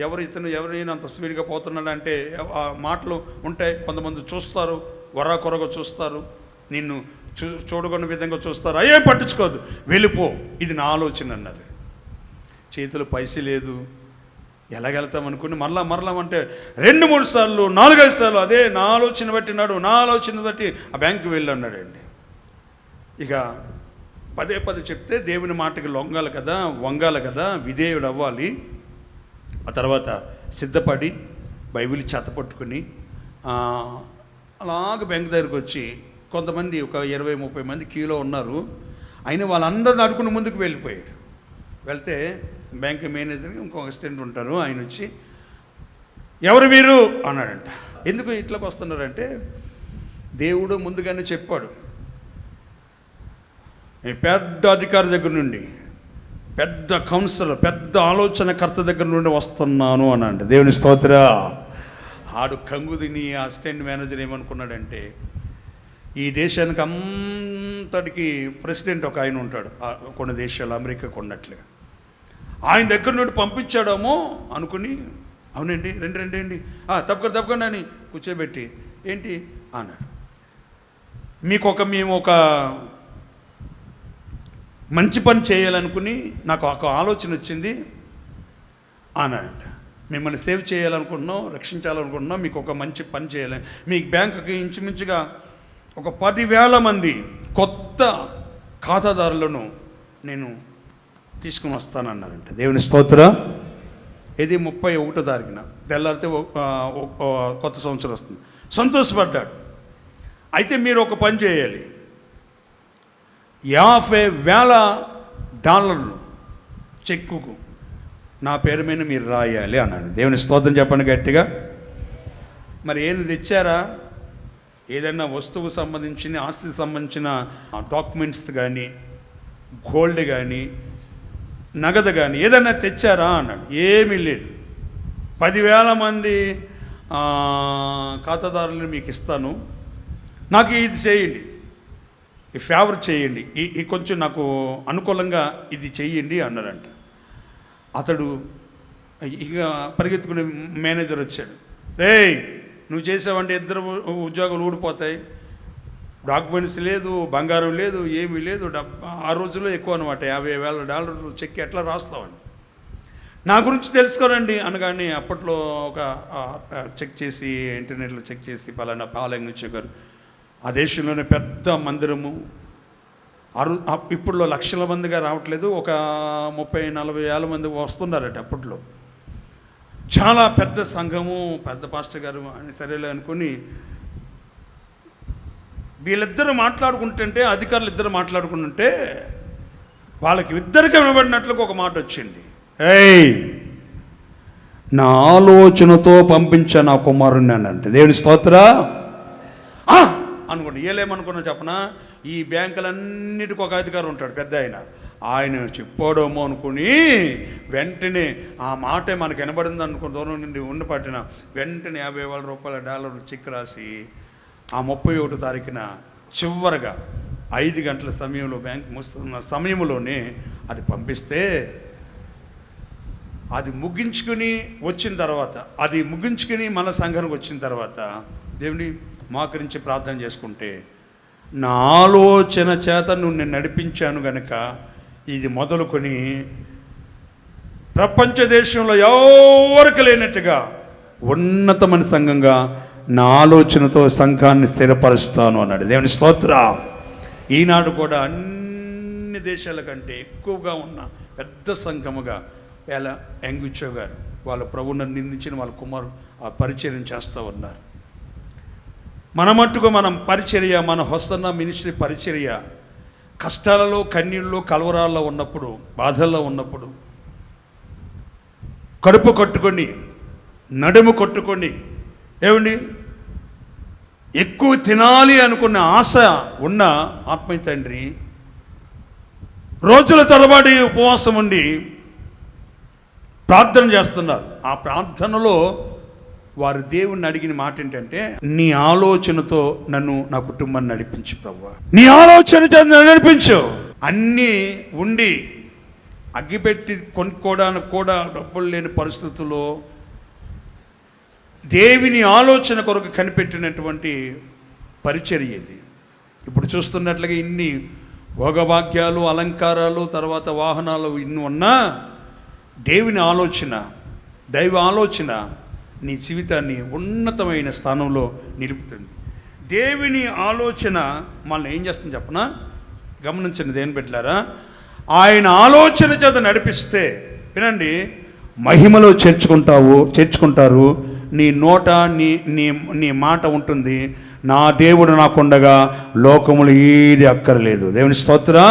ఎవరైనా అంత స్పీడ్గా పోతున్నాడంటే ఆ మాటలు ఉంటాయి. కొంతమంది చూస్తారు, కొరగా చూస్తారు, నిన్ను చూడగొన్న విధంగా చూస్తారు, అయ్యేం పట్టించుకోదు, వెళ్ళిపో, ఇది నా ఆలోచన అన్నారు. చేతిలో పైసలు లేదు, ఎలాగెళ్తాం అనుకుని మరలా అంటే 2-3 సార్లు 4-5 సార్లు అదే నా ఆలోచన బట్టి నా ఆలోచన బట్టి ఆ బ్యాంకుకి వెళ్ళి అన్నాడండి. ఇక పదే చెప్తే దేవుని మాటకి వంగాలి కదా, విధేయుడు అవ్వాలి. ఆ తర్వాత సిద్ధపడి బైబిల్ చేతపట్టుకుని అలాగ బ్యాంక్ దగ్గరికి వచ్చి, కొంతమంది ఒక 20-30 మంది క్యూలో ఉన్నారు. అయినా వాళ్ళందరిని అడుకుని ముందుకు వెళ్ళిపోయారు. వెళ్తే బ్యాంక్ మేనేజర్కి ఇంకొక అసిస్టెంట్ ఉంటారు, ఆయన వచ్చి ఎవరు మీరు అన్నాడంట. ఎందుకు ఇట్లోకి వస్తున్నారంటే దేవుడు ముందుగానే చెప్పాడు, పెద్ద అధికారి దగ్గర నుండి, పెద్ద కౌన్సిలర్, పెద్ద ఆలోచనకర్త దగ్గర నుండి వస్తున్నాను అనండి. దేవుని స్తోత్ర. ఆడు కంగుదిని అసిస్టెంట్ మేనేజర్ ఏమనుకున్నాడంటే, ఈ దేశానికి అంతటికి ప్రెసిడెంట్ ఒక ఆయన ఉంటాడు, కొన్ని దేశాలు అమెరికాకు ఉన్నట్లుగా, ఆయన దగ్గర నుండి పంపించాడేమో అనుకుని, అవునండి రండి తప్పకుండా అని కూర్చోబెట్టి, ఏంటి అన్నాడు, మేము ఒక మంచి పని చేయాలనుకుని నాకు ఒక ఆలోచన వచ్చింది అన్నాడంట. మిమ్మల్ని సేవ్ చేయాలనుకుంటున్నాం, రక్షించాలనుకుంటున్నాం, మీకు ఒక మంచి పని చేయాలని, మీ బ్యాంకుకి ఇంచుమించుగా ఒక 10,000 మంది కొత్త ఖాతాదారులను నేను తీసుకుని వస్తానన్నారంట. దేవుని స్తోత్ర. ఇది 31వ తారీఖున తెల్లారితే కొత్త సంవత్సరం వస్తుంది. సంతోషపడ్డాడు. అయితే మీరు ఒక పని చేయాలి, $50,000 చెక్కుకు నా పేరు మీద మీరు రాయాలి అన్నాడు. దేవుని స్తోత్రం చెప్పండి గట్టిగా. మరి ఏంది తెచ్చారా? ఏదైనా వస్తువుకు సంబంధించిన, ఆస్తికి సంబంధించిన డాక్యుమెంట్స్ కానీ, గోల్డ్ కానీ, నగదు కానీ ఏదైనా తెచ్చారా అన్నాడు. ఏమీ లేదు. 10,000 మంది ఖాతాదారులను మీకు ఇస్తాను, నాకు ఇది చేయండి, ఈ ఫేవర్ చేయండి, ఈ కొంచెం నాకు అనుకూలంగా ఇది చెయ్యండి అన్నారంట. అతడు ఇక పరిగెత్తుకునే మేనేజర్ వచ్చాడు. రేయ్, నువ్వు చేసావంటే 2 ఉద్యోగాలు ఊడిపోతాయి, డాక్యుమెంట్స్ లేదు, బంగారం లేదు, ఏమీ లేదు, ఆ రోజుల్లో ఎక్కువ అనమాట, $50,000 చెక్ ఎట్లా రాస్తావని, నా గురించి తెలుసుకోరండి అనగానే అప్పట్లో ఒక చెక్ చేసి, ఇంటర్నెట్లో చెక్ చేసి, పలానా పాలంగ గారు ఆ దేశంలోనే పెద్ద మందిరము, ఇప్పుడులో లక్షల మందిగా రావట్లేదు, ఒక 30-40 వేల మంది వస్తున్నారట. అప్పట్లో చాలా పెద్ద సంఘము, పెద్ద పాస్టర్ గారు అని సరేలే అనుకుని వీళ్ళిద్దరు మాట్లాడుకుంటుంటే, అధికారులు ఇద్దరు మాట్లాడుకుంటుంటే వాళ్ళకి ఇద్దరికి వినబడినట్లుగా ఒక మాట వచ్చింది, ఏయ్, నా ఆలోచనతో పంపించా నా కుమారుణ్ణి అని అంటే. దేవుని స్తోత్ర. అనుకోండి, ఏలేమనుకున్నా చెప్పనా, ఈ బ్యాంకులన్నిటికీ ఒక అధికారి ఉంటాడు, పెద్ద ఆయన చెప్పాడేమో అనుకుని వెంటనే ఆ మాటే మనకు వినబడింది అనుకున్న దూరం నుండి ఉండిపట్టిన వెంటనే $50,000 చెక్ రాసి ఆ 31వ తారీఖున చివరగా 5 గంటల సమయంలో బ్యాంక్ మూస్తున్న సమయంలోనే అది పంపిస్తే, అది ముగించుకుని వచ్చిన తర్వాత, అది ముగించుకుని మన సంఘానికి వచ్చిన తర్వాత దేవుని మోకరించి ప్రార్థన చేసుకుంటే, నా ఆలోచన చేత నువ్వు నేను నడిపించాను గనుక ఇది మొదలుకొని ప్రపంచ దేశంలో ఎవరికి లేనట్టుగా ఉన్నతమైన సంఘంగా నా ఆలోచనతో సంఘాన్ని స్థిరపరుస్తాను అన్నాడు. దేవుని స్తోత్ర. ఈనాడు కూడా అన్ని దేశాల కంటే ఎక్కువగా ఉన్న పెద్ద సంఘముగా యంగుచో గారు వాళ్ళ ప్రభువుని నిందించిన వాళ్ళ కుమారు ఆ పరిచర్యం చేస్తూ ఉన్నారు. మన మట్టుకు మనం పరిచర్య, మన హొసన్న మినిస్ట్రీ పరిచర్య కష్టాలలో, కన్నీళ్ళలో, కలవరాల్లో ఉన్నప్పుడు, బాధల్లో ఉన్నప్పుడు కడుపు కట్టుకొని, నడుము కొట్టుకొని, ఏమండి ఎక్కువ తినాలి అనుకున్న ఆశ ఉన్న ఆత్మీయ తండ్రి రోజుల తరబడి ఉపవాసం ఉండి ప్రార్థన చేస్తున్నారు. ఆ ప్రార్థనలో వారు దేవుణ్ణి అడిగిన మాట ఏంటంటే, నీ ఆలోచనతో నన్ను, నా కుటుంబాన్ని నడిపించు ప్రభువా, నీ ఆలోచనతో నడిపించు. అన్నీ ఉండి అగ్గిపెట్టి కొనుక్కోవడానికి కూడా డబ్బులు లేని పరిస్థితుల్లో దేవుని ఆలోచన కొరకు కనిపెట్టినటువంటి పరిచర్య ఇది. ఇప్పుడు చూస్తున్నట్లుగా ఇన్ని భోగభాగ్యాలు, అలంకారాలు, తర్వాత వాహనాలు ఇన్ని ఉన్నా దేవుని ఆలోచన, దైవ ఆలోచన నీ జీవితాన్ని ఉన్నతమైన స్థానంలో నిలుపుతుంది. దేవుని ఆలోచన మనల్ని ఏం చేస్తుంది చెప్పనా? గమనించండి దేని బిడ్డలారా, ఆయన ఆలోచన చేత నడిపిస్తే వినండి, మహిమలో చేర్చుకుంటారు. నీ నోట నీ మాట ఉంటుంది, నా దేవుడు నాకుండగా లోకములు ఏది అక్కర్లేదు. దేవుని స్తోత్రం.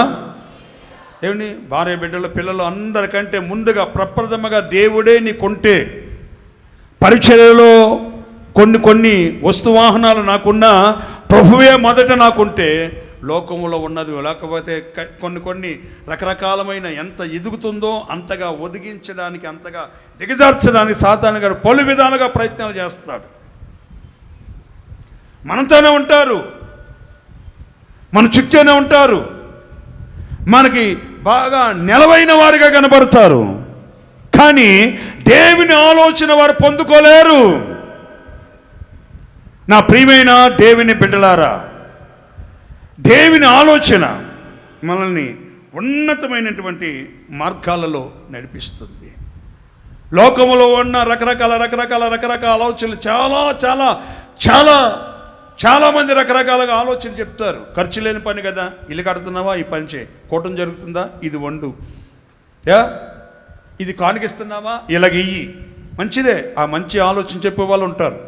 దేవుని భార్య బిడ్డలు, పిల్లలు అందరికంటే ముందుగా ప్రప్రథమగా దేవుడే నీకుంటే, పరిచర్యలో కొన్ని వస్తువాహనాలు నాకున్నా ప్రభువే మొదట నాకుంటే, లోకములో ఉన్నది లేకపోతే కొన్ని రకరకాలమైన ఎంత ఎదుగుతుందో అంతగా ఒదిగించడానికి, అంతగా దిగజార్చడానికి సాతాను గారు పలు విధాలుగా ప్రయత్నాలు చేస్తాడు. మనతోనే ఉంటారు, మన చుట్టూనే ఉంటారు, మనకి బాగా నిలవైన వారిగా కనబడతారు, కానీ దేవుని ఆలోచన వారు పొందుకోలేరు. నా ప్రియమైన దేవుని బిడ్డలారా, దేవుని ఆలోచన మనల్ని ఉన్నతమైనటువంటి మార్గాలలో నడిపిస్తుంది. లోకములో ఉన్న రకరకాల ఆలోచనలు చాలామంది రకరకాలుగా ఆలోచన చెప్తారు. ఖర్చు లేని పని కదా, ఇల్లు కడుతున్నావా, ఈ పని చేయి, కూటం జరుగుతుందా, ఇది వండు, ఇది కానికిస్తున్నావా, ఇలాగెయ్యి, మంచిదే. ఆ మంచి ఆలోచన చెప్పేవాళ్ళు ఉంటారు.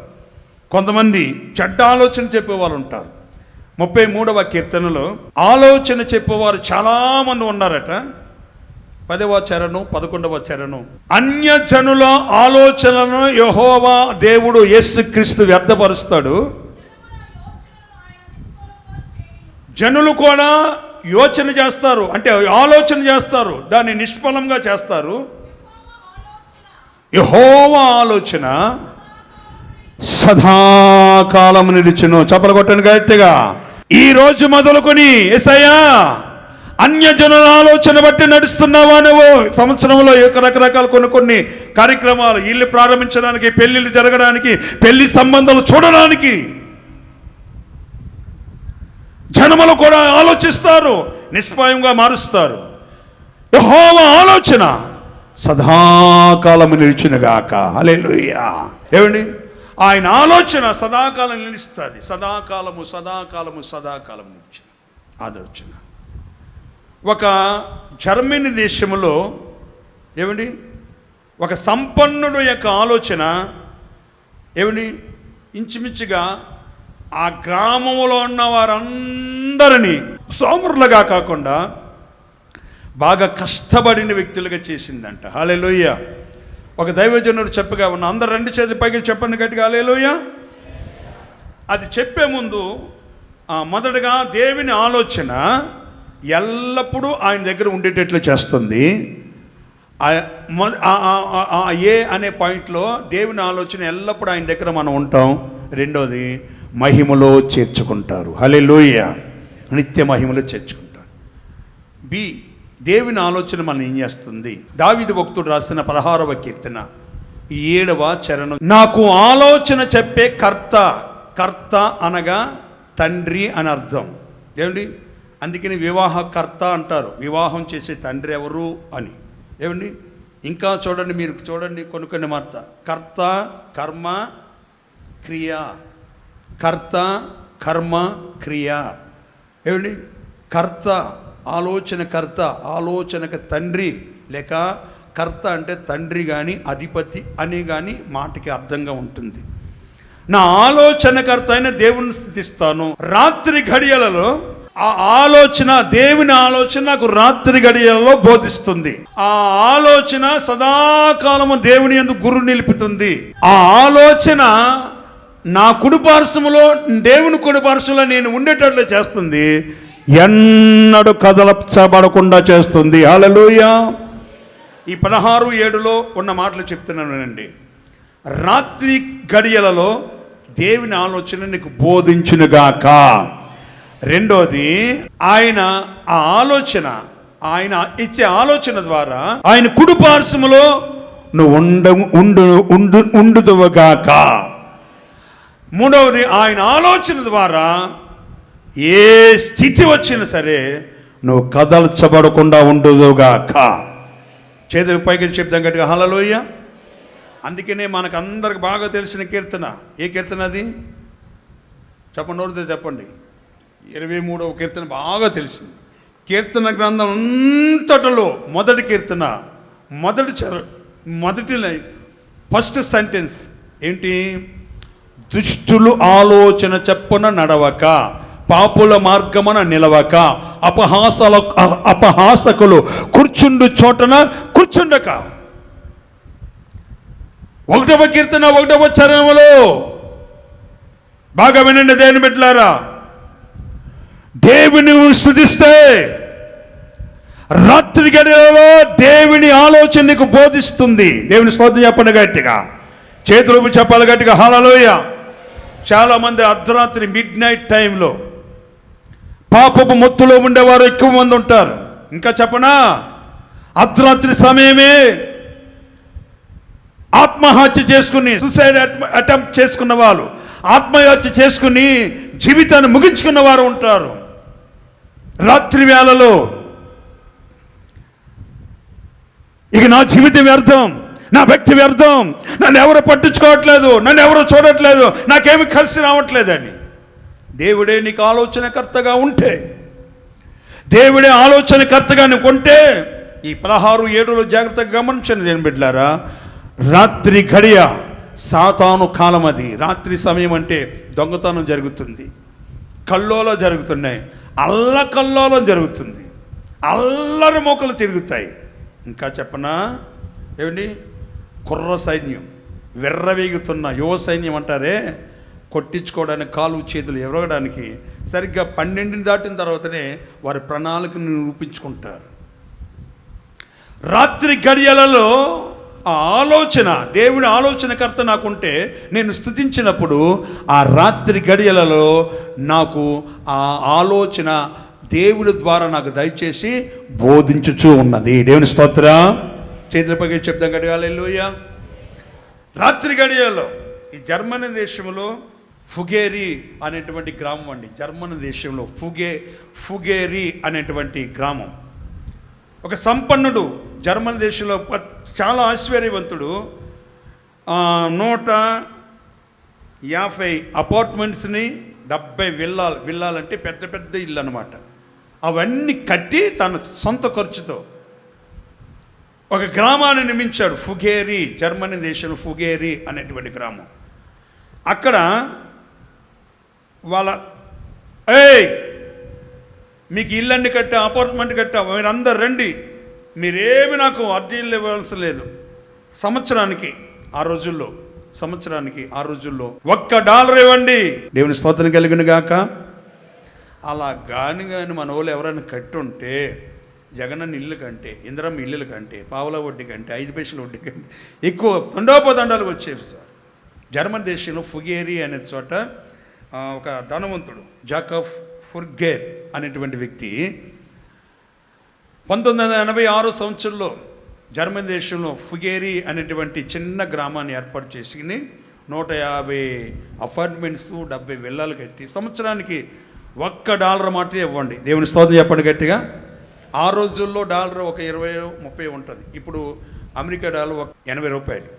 కొంతమంది చెడ్డ ఆలోచన చెప్పేవాళ్ళు ఉంటారు. 33వ కీర్తనలో ఆలోచన చెప్పేవారు చాలామంది ఉన్నారట. 10వ చరణం 11వ చరణం, అన్యజనుల ఆలోచనలను యెహోవా దేవుడు యేసుక్రీస్తు వ్యర్థపరుస్తాడు. జనులు కూడా యోచన చేస్తారు, అంటే ఆలోచన చేస్తారు, దాన్ని నిష్ఫలంగా చేస్తారు. యెహోవా ఆలోచన సదాకాలం నిలిచును. చప్పలు కొట్టండి గట్టిగా. ఈ రోజు మొదలుకొని యేసయ్యా అన్యజనుల ఆలోచన బట్టి నడుస్తున్నావా నువ్వు? సంవత్సరంలో రకరకాల కొన్ని కార్యక్రమాలు, ఇల్లు ప్రారంభించడానికి, పెళ్ళిళ్ళు జరగడానికి, పెళ్లి సంబంధాలు చూడడానికి జనములు కూడా ఆలోచిస్తారు, నిష్పాయంగా మారుస్తారు. యెహోవా ఆలోచన సదాకాలము నిలిచునుగాక. హల్లెలూయా. ఏమండి, ఆయన ఆలోచన సదాకాలం నిలుస్తుంది. సదాకాలము నిలిచిన ఆలోచన. ఒక జర్మనీ దేశంలో ఏమండి, ఒక సంపన్నుడు యొక్క ఆలోచన ఏమండి, ఇంచుమించుగా ఆ గ్రామంలో ఉన్న వారందరినీ సోమరులుగా కాకుండా బాగా కష్టపడిన వ్యక్తులుగా చేసిందంట. హల్లెలూయా. ఒక దైవజనుడు చెప్పగా ఉన్న, అందరు రెండు చేతి పైకి చెప్పండి గట్టిగా, హల్లెలూయా. అది చెప్పే ముందు మొదటగా దేవుని ఆలోచన ఎల్లప్పుడూ ఆయన దగ్గర ఉండేటట్లు చేస్తుంది. ఏ అనే పాయింట్లో దేవుని ఆలోచన ఎల్లప్పుడూ ఆయన దగ్గర మనం ఉంటాం. రెండోది, మహిమలో చేర్చుకుంటారు. హల్లెలూయా. నిత్య మహిమలో చేర్చుకుంటారు. బి, దేవుని ఆలోచన మనం ఏం చేస్తుంది? దావీదు భక్తుడు రాసిన 16వ కీర్తన 7వ చరణం, నాకు ఆలోచన చెప్పే కర్త అనగా తండ్రి అని అర్థం. ఏమండి, అందుకని వివాహకర్త అంటారు, వివాహం చేసే తండ్రి ఎవరు అని. ఏమండి, ఇంకా చూడండి, మీరు చూడండి కొన్ని మాట, కర్త కర్మ క్రియ, కర్త కర్మ క్రియ. ఏమండి, కర్త ఆలోచనకు తండ్రి, లేక కర్త అంటే తండ్రి కానీ అధిపతి అని కానీ మాటకి అర్థంగా ఉంటుంది. నా ఆలోచనకర్త అయిన దేవుని స్థుతిస్తాను. రాత్రి ఘడియలలో ఆ ఆలోచన, దేవుని ఆలోచన నాకు రాత్రి గడియలలో బోధిస్తుంది. ఆ ఆలోచన సదాకాలము దేవుని యందు గురు నిలుపుతుంది. ఆ ఆలోచన నా కుడిపార్శ్వములో, దేవుని కుడిపార్శ్వములో నేను ఉండేటట్లు చేస్తుంది. ఎన్నడూ కదలచబడకుండా చేస్తుంది. హల్లెలూయా. ఈ 16:7లో ఉన్న మాటలు చెప్తున్నానండి. రాత్రి గడియలలో దేవుని ఆలోచన నీకు బోధించునుగాక. రెండోది, ఆయన ఆ ఆలోచన, ఆయన ఇచ్చే ఆలోచన ద్వారా ఆయన కుడిపార్శ్వములో నువ్వు ఉండుదువుగాక. మూడవది, ఆయన ఆలోచన ద్వారా ఏ స్థితి వచ్చినా సరే నువ్వు కదల్చబడకుండా ఉండుదుగాక. చేతులు పైకి చెప్తాం గట్టిగా హల్లెలూయా. అందుకనే మనకు అందరికి బాగా తెలిసిన కీర్తన, ఏ కీర్తన అది చెప్పండి, నోరుతో చెప్పండి. 23వ కీర్తన బాగా తెలిసింది. కీర్తన గ్రంథం అంతటలో మొదటి కీర్తన, మొదటి లైన్, ఫస్ట్ సెంటెన్స్ ఏంటి? దుష్టులు ఆలోచన చెప్పున నడవక, పాపుల మార్గమున నిలవక, అపహాసకులు కూర్చుండు చోటన కూర్చుండక. 1వ కీర్తన 1వ చరణంలో బాగా వినండి దేవుని బిడ్డలారా. దేవుని స్తుతిస్తే రాత్రి గడియలలో దేవుని ఆలోచన నీకు బోధిస్తుంది. దేవుని స్తోత్రం చెప్పండి గట్టిగా, చేతులు చెప్పాలి గట్టిగా హల్లెలూయా. చాలామంది అర్ధరాత్రి మిడ్-నైట్ టైంలో పాపపు మొత్తులో ఉండేవారు ఎక్కువ మంది ఉంటారు. ఇంకా చెప్పనా, అర్ధరాత్రి సమయమే ఆత్మహత్య చేసుకుని, సూసైడ్ అటెంప్ట్ చేసుకున్న వాళ్ళు, ఆత్మహత్య చేసుకుని జీవితాన్ని ముగించుకున్న వారు ఉంటారు. రాత్రి వేళలో ఇక నా జీవితం వ్యర్థం, నా వ్యక్తి వ్యర్థం, నన్ను ఎవరు పట్టించుకోవట్లేదు, నన్ను ఎవరు చూడట్లేదు, నాకేమి కలిసి రావట్లేదని. దేవుడే నీకు ఆలోచనకర్తగా ఉంటే, దేవుడే ఆలోచనకర్తగా నువ్వు ఉంటే, ఈ 16:7 జాగ్రత్తగా గమనించండి దేని బిడ్డలారా. రాత్రి గడియ సాతాను కాలం అది. రాత్రి సమయం అంటే దొంగతనం జరుగుతుంది, కల్లోలం జరుగుతున్నాయి, అల్లకల్లోలం జరుగుతుంది, అల్లరి మోకలు తిరుగుతాయి. ఇంకా చెప్పనా ఏమండి, కుర్ర సైన్యం, వెర్రవేగుతున్న యువ సైన్యం అంటారే, కొట్టించుకోవడానికి కాలు చేతులు ఎరగడానికి సరిగ్గా 12 దాటిన తర్వాతనే వారి ప్రణాళికను రూపించుకుంటారు. రాత్రి గడియలలో ఆ ఆలోచన, దేవుడి ఆలోచనకర్త నాకుంటే నేను స్తుతించినప్పుడు ఆ రాత్రి గడియలలో నాకు ఆ ఆలోచన దేవుడి ద్వారా నాకు దయచేసి బోధించుచూ ఉన్నది. దేవుని స్తోత్రం. చేతులపైకి చెప్తాం గడిగా హల్లెలూయా. రాత్రి గడియలలో ఈ జర్మనీ దేశంలో ఫుగేరి అనేటువంటి గ్రామం అండి. జర్మనీ దేశంలో ఫుగేరి అనేటువంటి గ్రామం. ఒక సంపన్నుడు జర్మనీ దేశంలో చాలా ఐశ్వర్యవంతుడు, 150 అపార్ట్మెంట్స్ని, 70 విల్లాలంటే పెద్ద పెద్ద ఇల్లు అన్నమాట, అవన్నీ కట్టి తన సొంత ఖర్చుతో ఒక గ్రామాన్ని నిర్మించాడు. ఫుగేరి, జర్మనీ దేశంలో ఫుగేరి అనేటువంటి గ్రామం. అక్కడ వాళ్ళ మీకు ఇల్లు కట్టా, అపార్ట్మెంట్ కట్టా, మీరందరు రండి, మీరేమి నాకు అద్దె ఇల్లు ఇవ్వాల్సిన లేదు. సంవత్సరానికి ఆ రోజుల్లో $1 ఇవ్వండి. దేవుని స్తోత్రం కలిగిన గాక. అలా కానీ మన వాళ్ళు ఎవరైనా కట్టుంటే జగనన్న ఇల్లు కంటే, ఇందిరమ్మ ఇల్లుల కంటే, పావలా వడ్డీ కంటే, 5 పైసల వడ్డీ కంటే ఎక్కువ తండోపతండాలు వచ్చేసారు. జర్మన్ దేశంలో ఫుగేరి అనే చోట ఒక ధనవంతుడు జాకబ్ ఫుర్గేర్ అనేటువంటి వ్యక్తి 1986 సంవత్సరంలో జర్మనీ దేశంలో ఫుగేరి అనేటువంటి చిన్న గ్రామాన్ని ఏర్పాటు చేసుకుని 150 అపార్ట్మెంట్స్, 70 విల్లాలు కట్టి సంవత్సరానికి $1 మాత్రమే ఇవ్వండి. దేవుని స్తోత్రం చెప్పండి గట్టిగా. ఆ రోజుల్లో డాలర్ ఒక 20-30 ఉంటుంది. ఇప్పుడు అమెరికా డాలర్ $80.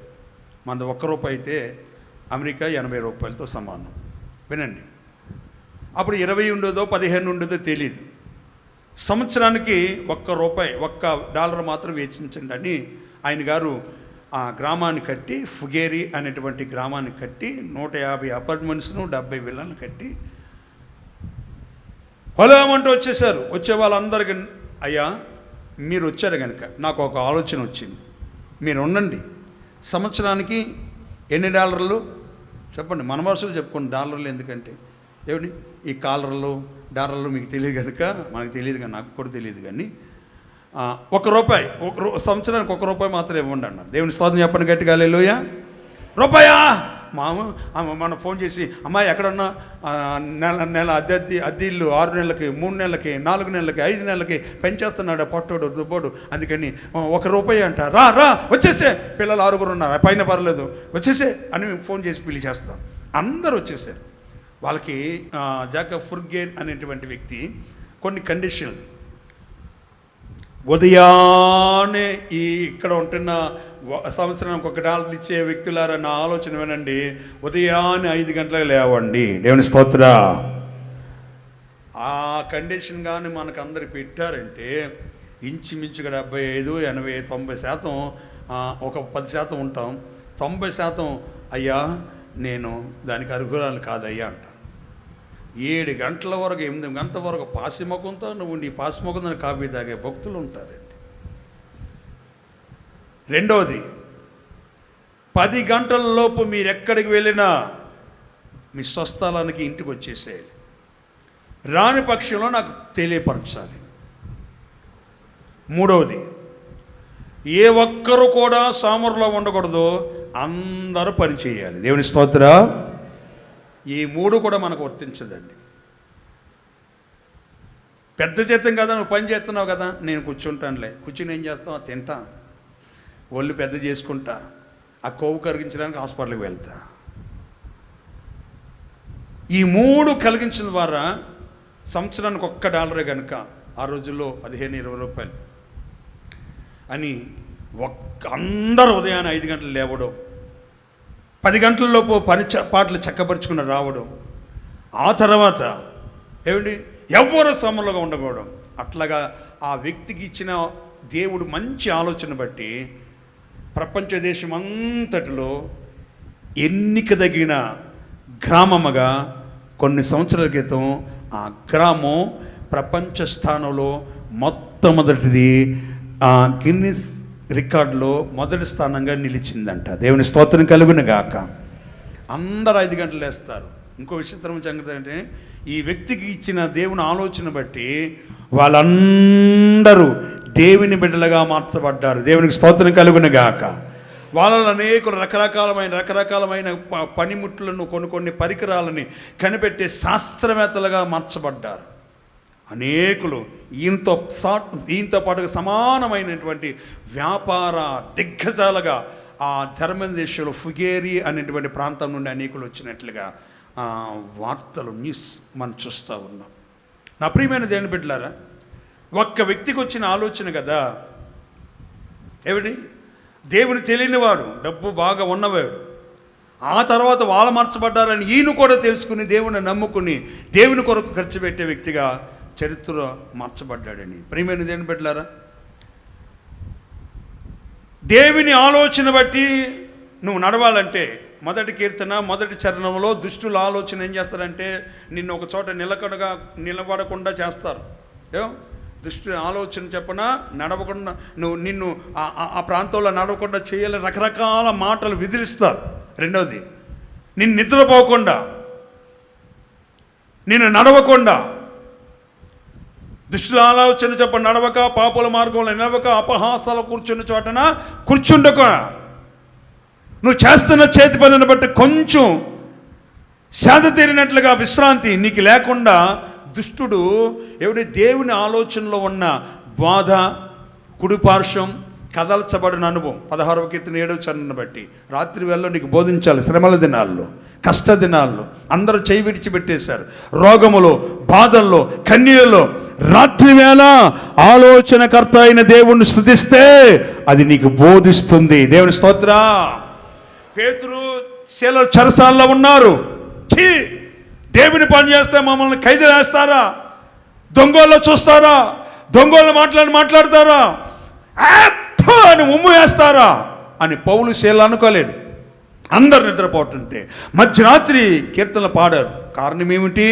మనది ₹1 అయితే అమెరికా $80తో సమానం. వినండి, అప్పుడు 20 ఉండదో 15 ఉండదో తెలియదు. సంవత్సరానికి $1 మాత్రం వెచ్చించండి అని ఆయన గారు ఆ గ్రామాన్ని కట్టి, ఫుగేరి అనేటువంటి గ్రామాన్ని కట్టి 150 అపార్ట్మెంట్స్ను, 70 విల్లాలను కట్టి పొలమంటూ వచ్చేసారు. వచ్చే వాళ్ళందరికీ, అయ్యా మీరు వచ్చారు కనుక నాకు ఒక ఆలోచన వచ్చింది, మీరు ఉండండి, సంవత్సరానికి ఎన్ని $? చెప్పండి, మన భాషలో చెప్పుకోండి. డాలర్లు ఎందుకంటే ఏమిటి, ఈ $డాలర్లు మీకు తెలియదు కనుక, మనకు తెలియదు కానీ, నాకు కూడా తెలియదు కానీ, $1 సంవత్సరానికి $1 మాత్రం ఇవ్వండి అన్నారు. దేవుని స్తోత్రం చెప్పండి గట్టిగా హల్లెలూయా. రూపాయా మన ఫోన్ చేసి, అమ్మాయి ఎక్కడన్నా నెల అద్దె ఇల్లు 6 నెలలకి, 3 నెలలకి, 4 నెలలకి, 5 నెలలకి పెంచేస్తున్నాడు పొట్టోడు దుబ్బోడు, అందుకని $1 అంట, రా వచ్చేసే, పిల్లలు 6 ఉన్నారు, పైన పర్లేదు వచ్చేసే అని ఫోన్ చేసి పిలిచేస్తాం. అందరూ వచ్చేసారు. వాళ్ళకి జాకబ్ ఫుర్గేర్ అనేటువంటి వ్యక్తి కొన్ని కండిషన్, ఉదయాన్నే ఇక్కడ ఉంటున్న సంవత్సరానికి $1 ఇచ్చే వ్యక్తులారా నా ఆలోచన వినండి, ఉదయాన్నే 5 గంటలకు లేవండి. దేవుని స్తోత్ర. ఆ కండిషన్ కానీ మనకు అందరు పెట్టారంటే ఇంచుమించుగా 75, 80, 90% ఒక 10% ఉంటాం. 90% అయ్యా నేను దానికి అర్హురాలు కాదయ్యా అంటారు. 7 గంటల వరకు 8 గంటల వరకు పాసిముఖంతో నువ్వు నీ పాసిముఖంతో కాఫీ తాగే భక్తులు ఉంటారండి. రెండవది, 10 గంటల లోపు మీరు ఎక్కడికి వెళ్ళినా మీ స్వస్థలానికి ఇంటికి వచ్చేసేయాలి. రాని పక్షంలో నాకు తెలియపరచాలి. మూడవది, ఏ ఒక్కరు కూడా సామర్లో ఉండకూడదు, అందరూ పని చేయాలి. దేవుని స్తోత్ర. ఈ 3 కూడా మనకు వర్తించదండి. పెద్ద జీతం కదా, నువ్వు పని చేస్తున్నావు కదా, నేను కూర్చుంటానులే, కూర్చుని ఏం చేస్తావు, తింటా, ఒళ్ళు పెద్ద చేసుకుంటా, ఆ కొవ్వు కరిగించడానికి హాస్పిటల్కి వెళ్తా. ఈ 3 కలిగించిన ద్వారా సంవత్సరానికి $1 కనుక ఆ రోజుల్లో 15-20 రూపాయలు అని అందరూ ఉదయాన్నే 5 గంటలు లేవడం, 10 గంటలలోపు పాటలు చక్కపరుచుకుని రావడం, ఆ తర్వాత ఏమిటి ఎవరు సమలుగా ఉండకూడదు. అట్లాగా ఆ వ్యక్తికి ఇచ్చిన దేవుడు మంచి ఆలోచన బట్టి ప్రపంచ దేశం అంతటిలో ఎన్నిక తగిన గ్రామముగా కొన్ని సంవత్సరాల క్రితం ఆ గ్రామం ప్రపంచ స్థానంలో మొట్టమొదటిది గిన్నిస్ రికార్డులో మొదటి స్థానంగా నిలిచిందంట. దేవుని స్తోత్రం కలుగును గాక. అందరూ 5 గంటలు వేస్తారు. ఇంకో విచిత్రం సంగతి అంటే ఈ వ్యక్తికి ఇచ్చిన దేవుని ఆలోచన బట్టి వాళ్ళందరూ దేవుని బిడ్డలుగా మార్చబడ్డారు. దేవునికి స్తోత్రం కలుగును గాక. వాళ్ళలో అనేకులు రకరకాలమైన పనిముట్లను కొన్ని పరికరాలని కనిపెట్టే శాస్త్రవేత్తలుగా మార్చబడ్డారు. అనేకులు ఈయనతో పాటుగా సమానమైనటువంటి వ్యాపార దిగ్గజాలుగా ఆ జర్మన్ దేశంలో ఫుగేరి అనేటువంటి ప్రాంతం నుండి అనేకులు వచ్చినట్లుగా వార్తలు న్యూస్ మనం చూస్తూ ఉన్నాం. నా ప్రియమైన దేవుని బిడ్డలారా, ఒక్క వ్యక్తికి వచ్చిన ఆలోచన కదా, ఏమిటి దేవుని తెలియనివాడు, డబ్బు బాగా ఉన్నవాడు, ఆ తర్వాత వాళ్ళు మార్చబడ్డారని ఈయన కూడా తెలుసుకుని దేవుని నమ్ముకుని దేవుని కొరకు ఖర్చు పెట్టే వ్యక్తిగా చరిత్ర మార్చబడ్డాడని. ప్రియమైన దేవుని బిడ్డలారా, దేవుని ఆలోచన బట్టి నువ్వు నడవాలంటే మొదటి కీర్తన మొదటి చరణంలో దుష్టుల ఆలోచన ఏం చేస్తారంటే నిన్ను ఒక చోట నిలబడకుండా చేస్తారు. దుష్టుల ఆలోచన చెప్పనా నడవకుండా నిన్ను ఆ ప్రాంతంలో నడవకుండా చేయాలని రకరకాల మాటలు విధిస్తారు. రెండవది, నిన్ను నిద్రపోకుండా, నిన్ను నడవకుండా, దుష్టుల ఆలోచన చెప్ప నడవక, పాపుల మార్గంలో నడవక, అపహాసాల కూర్చున్న చోటన కూర్చుండక, నువ్వు చేస్తున్న చేతి పనిని బట్టి కొంచెం సేద తీరినట్లుగా విశ్రాంతి నీకు లేకుండా దుష్టుడు ఎవడి దేవుని ఆలోచనలో ఉన్న బాధ, కుడిపార్శ్వం, కదల్చబడిన అనుభవం 16వ కీర్తన 7వ చరణాన్ని బట్టి రాత్రి వేళలో నీకు బోధించాలి. శ్రమల దినాల్లో, కష్ట దినాల్లో అందరూ చేయి విడిచిపెట్టేశారు. రోగములో, బాధల్లో, కన్నీళ్ళలో రాత్రి వేళ ఆలోచనకర్త అయిన దేవుణ్ణి స్తుతిస్తే అది నీకు బోధిస్తుంది. దేవుని స్తోత్ర. పేతురు చెరసాల్లో ఉన్నారు. దేవుని పని చేస్తే మమ్మల్ని ఖైదు వేస్తారా, దొంగల్లో చూస్తారా, దొంగలు మాట్లాడతారా, అని ఉమ్ము వేస్తారా అని పౌలు శీల అనుకోలేదు. అందరు నిద్రపోతుంటే మధ్యరాత్రి కీర్తనలు పాడారు. కారణం ఏమిటి?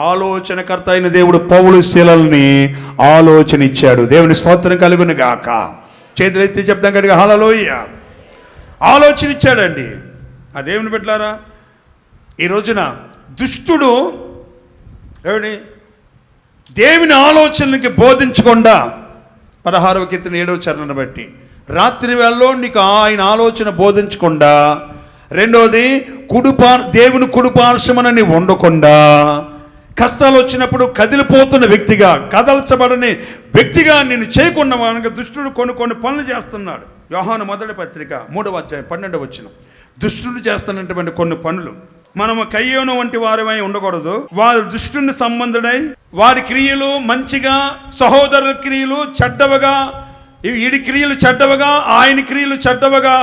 ఆలోచనకర్త అయిన దేవుడు పౌలు శీలల్ని ఆలోచన ఇచ్చాడు. దేవుని స్తోత్రం కలుగును గాక. చేతులెత్తి చెప్తాం గట్టిగా హల్లెలూయా. ఆలోచన ఇచ్చాడండి. ఆ దేవుని బిడ్డలారా, ఈ రోజున దుష్టుడు దేవుని ఆలోచనలకి బోధించకుండా 16వ కీర్తన 7వ చరణాన్ని బట్టి రాత్రి వేళలో నీకు ఆయన ఆలోచన బోధించకుండా, రెండోది దేవుని కుడిపార్శ్వమని ఉండకుండా, కష్టాలు వచ్చినప్పుడు కదిలిపోతున్న వ్యక్తిగా, కదల్చబడని వ్యక్తిగా నిన్ను చేయకుండా వానికి దుష్టుడు కొన్ని పనులు చేస్తున్నాడు. యోహాను మొదటి పత్రిక 3వ అధ్యాయం 12వ వచనం. దుష్టుడు చేస్తున్నటువంటి కొన్ని పనులు మనము కయ్యోను వంటి వారమై ఉండకూడదు. వారు దుష్టుని సంబంధుడై వారి క్రియలు మంచిగా, సహోదరుల క్రియలు చెడ్డవగా, వీడి క్రియలు చెడ్డవగా, ఆయన క్రియలు చెడ్డవగా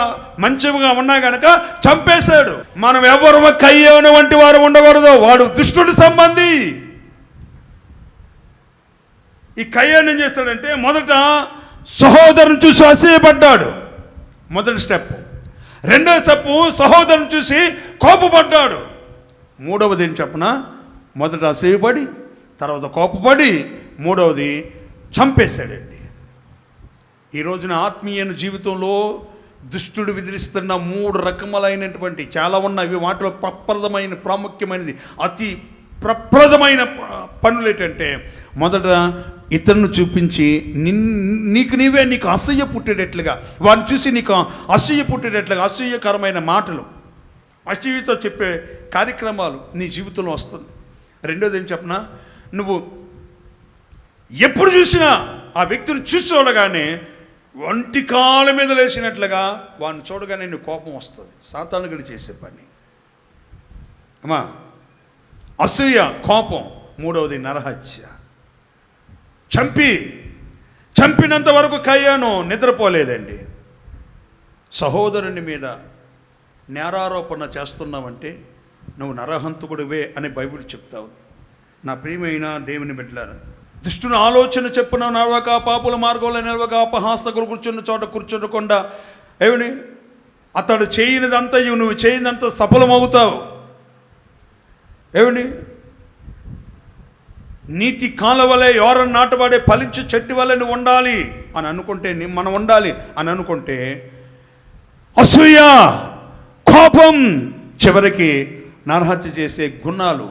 మంచివిగా ఉన్నా గనక చంపేశాడు. మనం ఎవరు కయ్యోను వంటి వారు ఉండకూడదు. వాడు దుష్టుడి సంబంధి. ఈ కయ్యోను ఏం చేస్తాడంటే, మొదట సహోదరుని చూసి అసూయపడ్డాడు, మొదటి స్టెప్. రెండో స్టెప్ సహోదరుని చూసి కోపపడ్డాడు. మూడవది ఏం చెప్పన, మొదట అసూయపడి, తర్వాత కోపపడి, మూడవది చంపేశాడండి. ఈ రోజున ఆత్మీయ జీవితంలో దుష్టుడు విధిస్తున్న 3 రకములైనటువంటి చాలా ఉన్నాయి. వాటిలో ప్రప్రదమైన, ప్రాముఖ్యమైనది, అతి ప్రప్రదమైన పనులు ఏంటంటే, మొదట ఇతరులను చూపించి నీకు అసూయ పుట్టేటట్లుగా, వాడిని చూసి నీకు అసూయ పుట్టేటట్లుగా అసూయకరమైన మాటలు, అసూయతో చెప్పే కార్యక్రమాలు నీ జీవితంలో వస్తుంది. రెండోది ఏం చెప్పనా, నువ్వు ఎప్పుడు చూసినా ఆ వ్యక్తిని చూసి చూడగానే ఒంటి కాళ్ళ మీద లేచినట్లుగా వాడిని చూడగానే నీకు కోపం వస్తుంది. సాతానుడు చేసే పని అమ్మా, అసూయ, కోపం. మూడవది నరహత్య. చంపినంత వరకు కయ్యోను నిద్రపోలేదండి. సహోదరుని మీద నేరారోపణ చేస్తున్నావంటే నువ్వు నరహంతకుడివే అని బైబిల్ చెప్తావు. నా ప్రియమైన దేవుని బిడ్డలారా, దుష్టుని ఆలోచన చెప్పున నడవక, పాపుల మార్గంలో నిలవక, అపహాసకులు కూర్చున్న చోట కూర్చుండకుండా, ఏమిటి అతడు చేయనిదంతయు నువ్వు చేయనిదంతా సఫలమవుతావు. ఏమిటి నీటి కాల వలె ఎవరన్నా నాటబడే ఫలించే చెట్టు వలె నువ్వు ఉండాలి అని అనుకుంటే, మనం ఉండాలి అని అనుకుంటే అసూయ, కోపం, చివరికి నరహత్య చేసే గుణాలు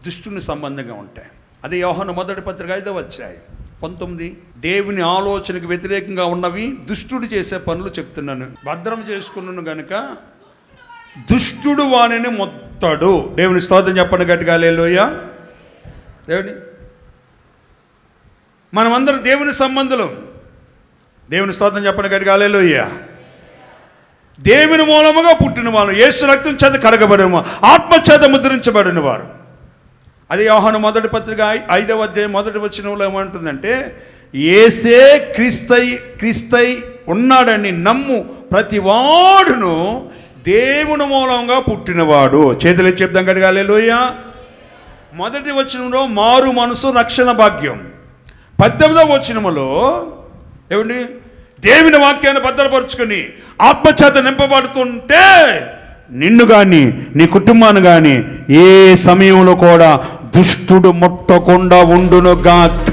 దుష్టుని సంబంధంగా ఉంటాయి. అదే యోహాను మొదటి పత్రిక 5వ అధ్యాయం 19. దేవుని ఆలోచనకు వ్యతిరేకంగా ఉన్నవి దుష్టుడు చేసే పనులు చెప్తున్నాను. భద్రం చేసుకున్నాను గనుక దుష్టుడు వానిని మొత్తడు. దేవుని స్తోత్రం చెప్పండి గట్టిగా, హల్లెలూయా. దేవుని మనమందరం దేవుని సంబంధులు. దేవుని స్తోత్రం చెప్పండి గట్టిగా, హల్లెలూయా. దేవుని మూలముగా పుట్టిన వారు, యేసు రక్తం చేత కడగబడిన వారు, ఆత్మ చేత ముద్రించబడిన వారు. అదే యోహాను మొదటి పత్రిక 5వ అధ్యాయం 1వ వచనంలో ఏమంటుందంటే, యేసే క్రీస్తై ఉన్నాడని నమ్ము ప్రతి వాడును దేవుని మూలంగా పుట్టినవాడు. చేతులు చెప్దాం గట్టిగా, హల్లెలూయా. మొదటి వచనంలో మారు మనసు రక్షణ భాగ్యం. 18వ వచనములో ఏమండి, దేవుని వాక్యాన్ని భద్రపరుచుకొని ఆత్మచేత నింపబడుతుంటే నిన్ను కానీ నీ కుటుంబాన్ని కానీ ఏ సమయంలో కూడా దుష్టుడు ముట్టకుండా ఉండునుగాక.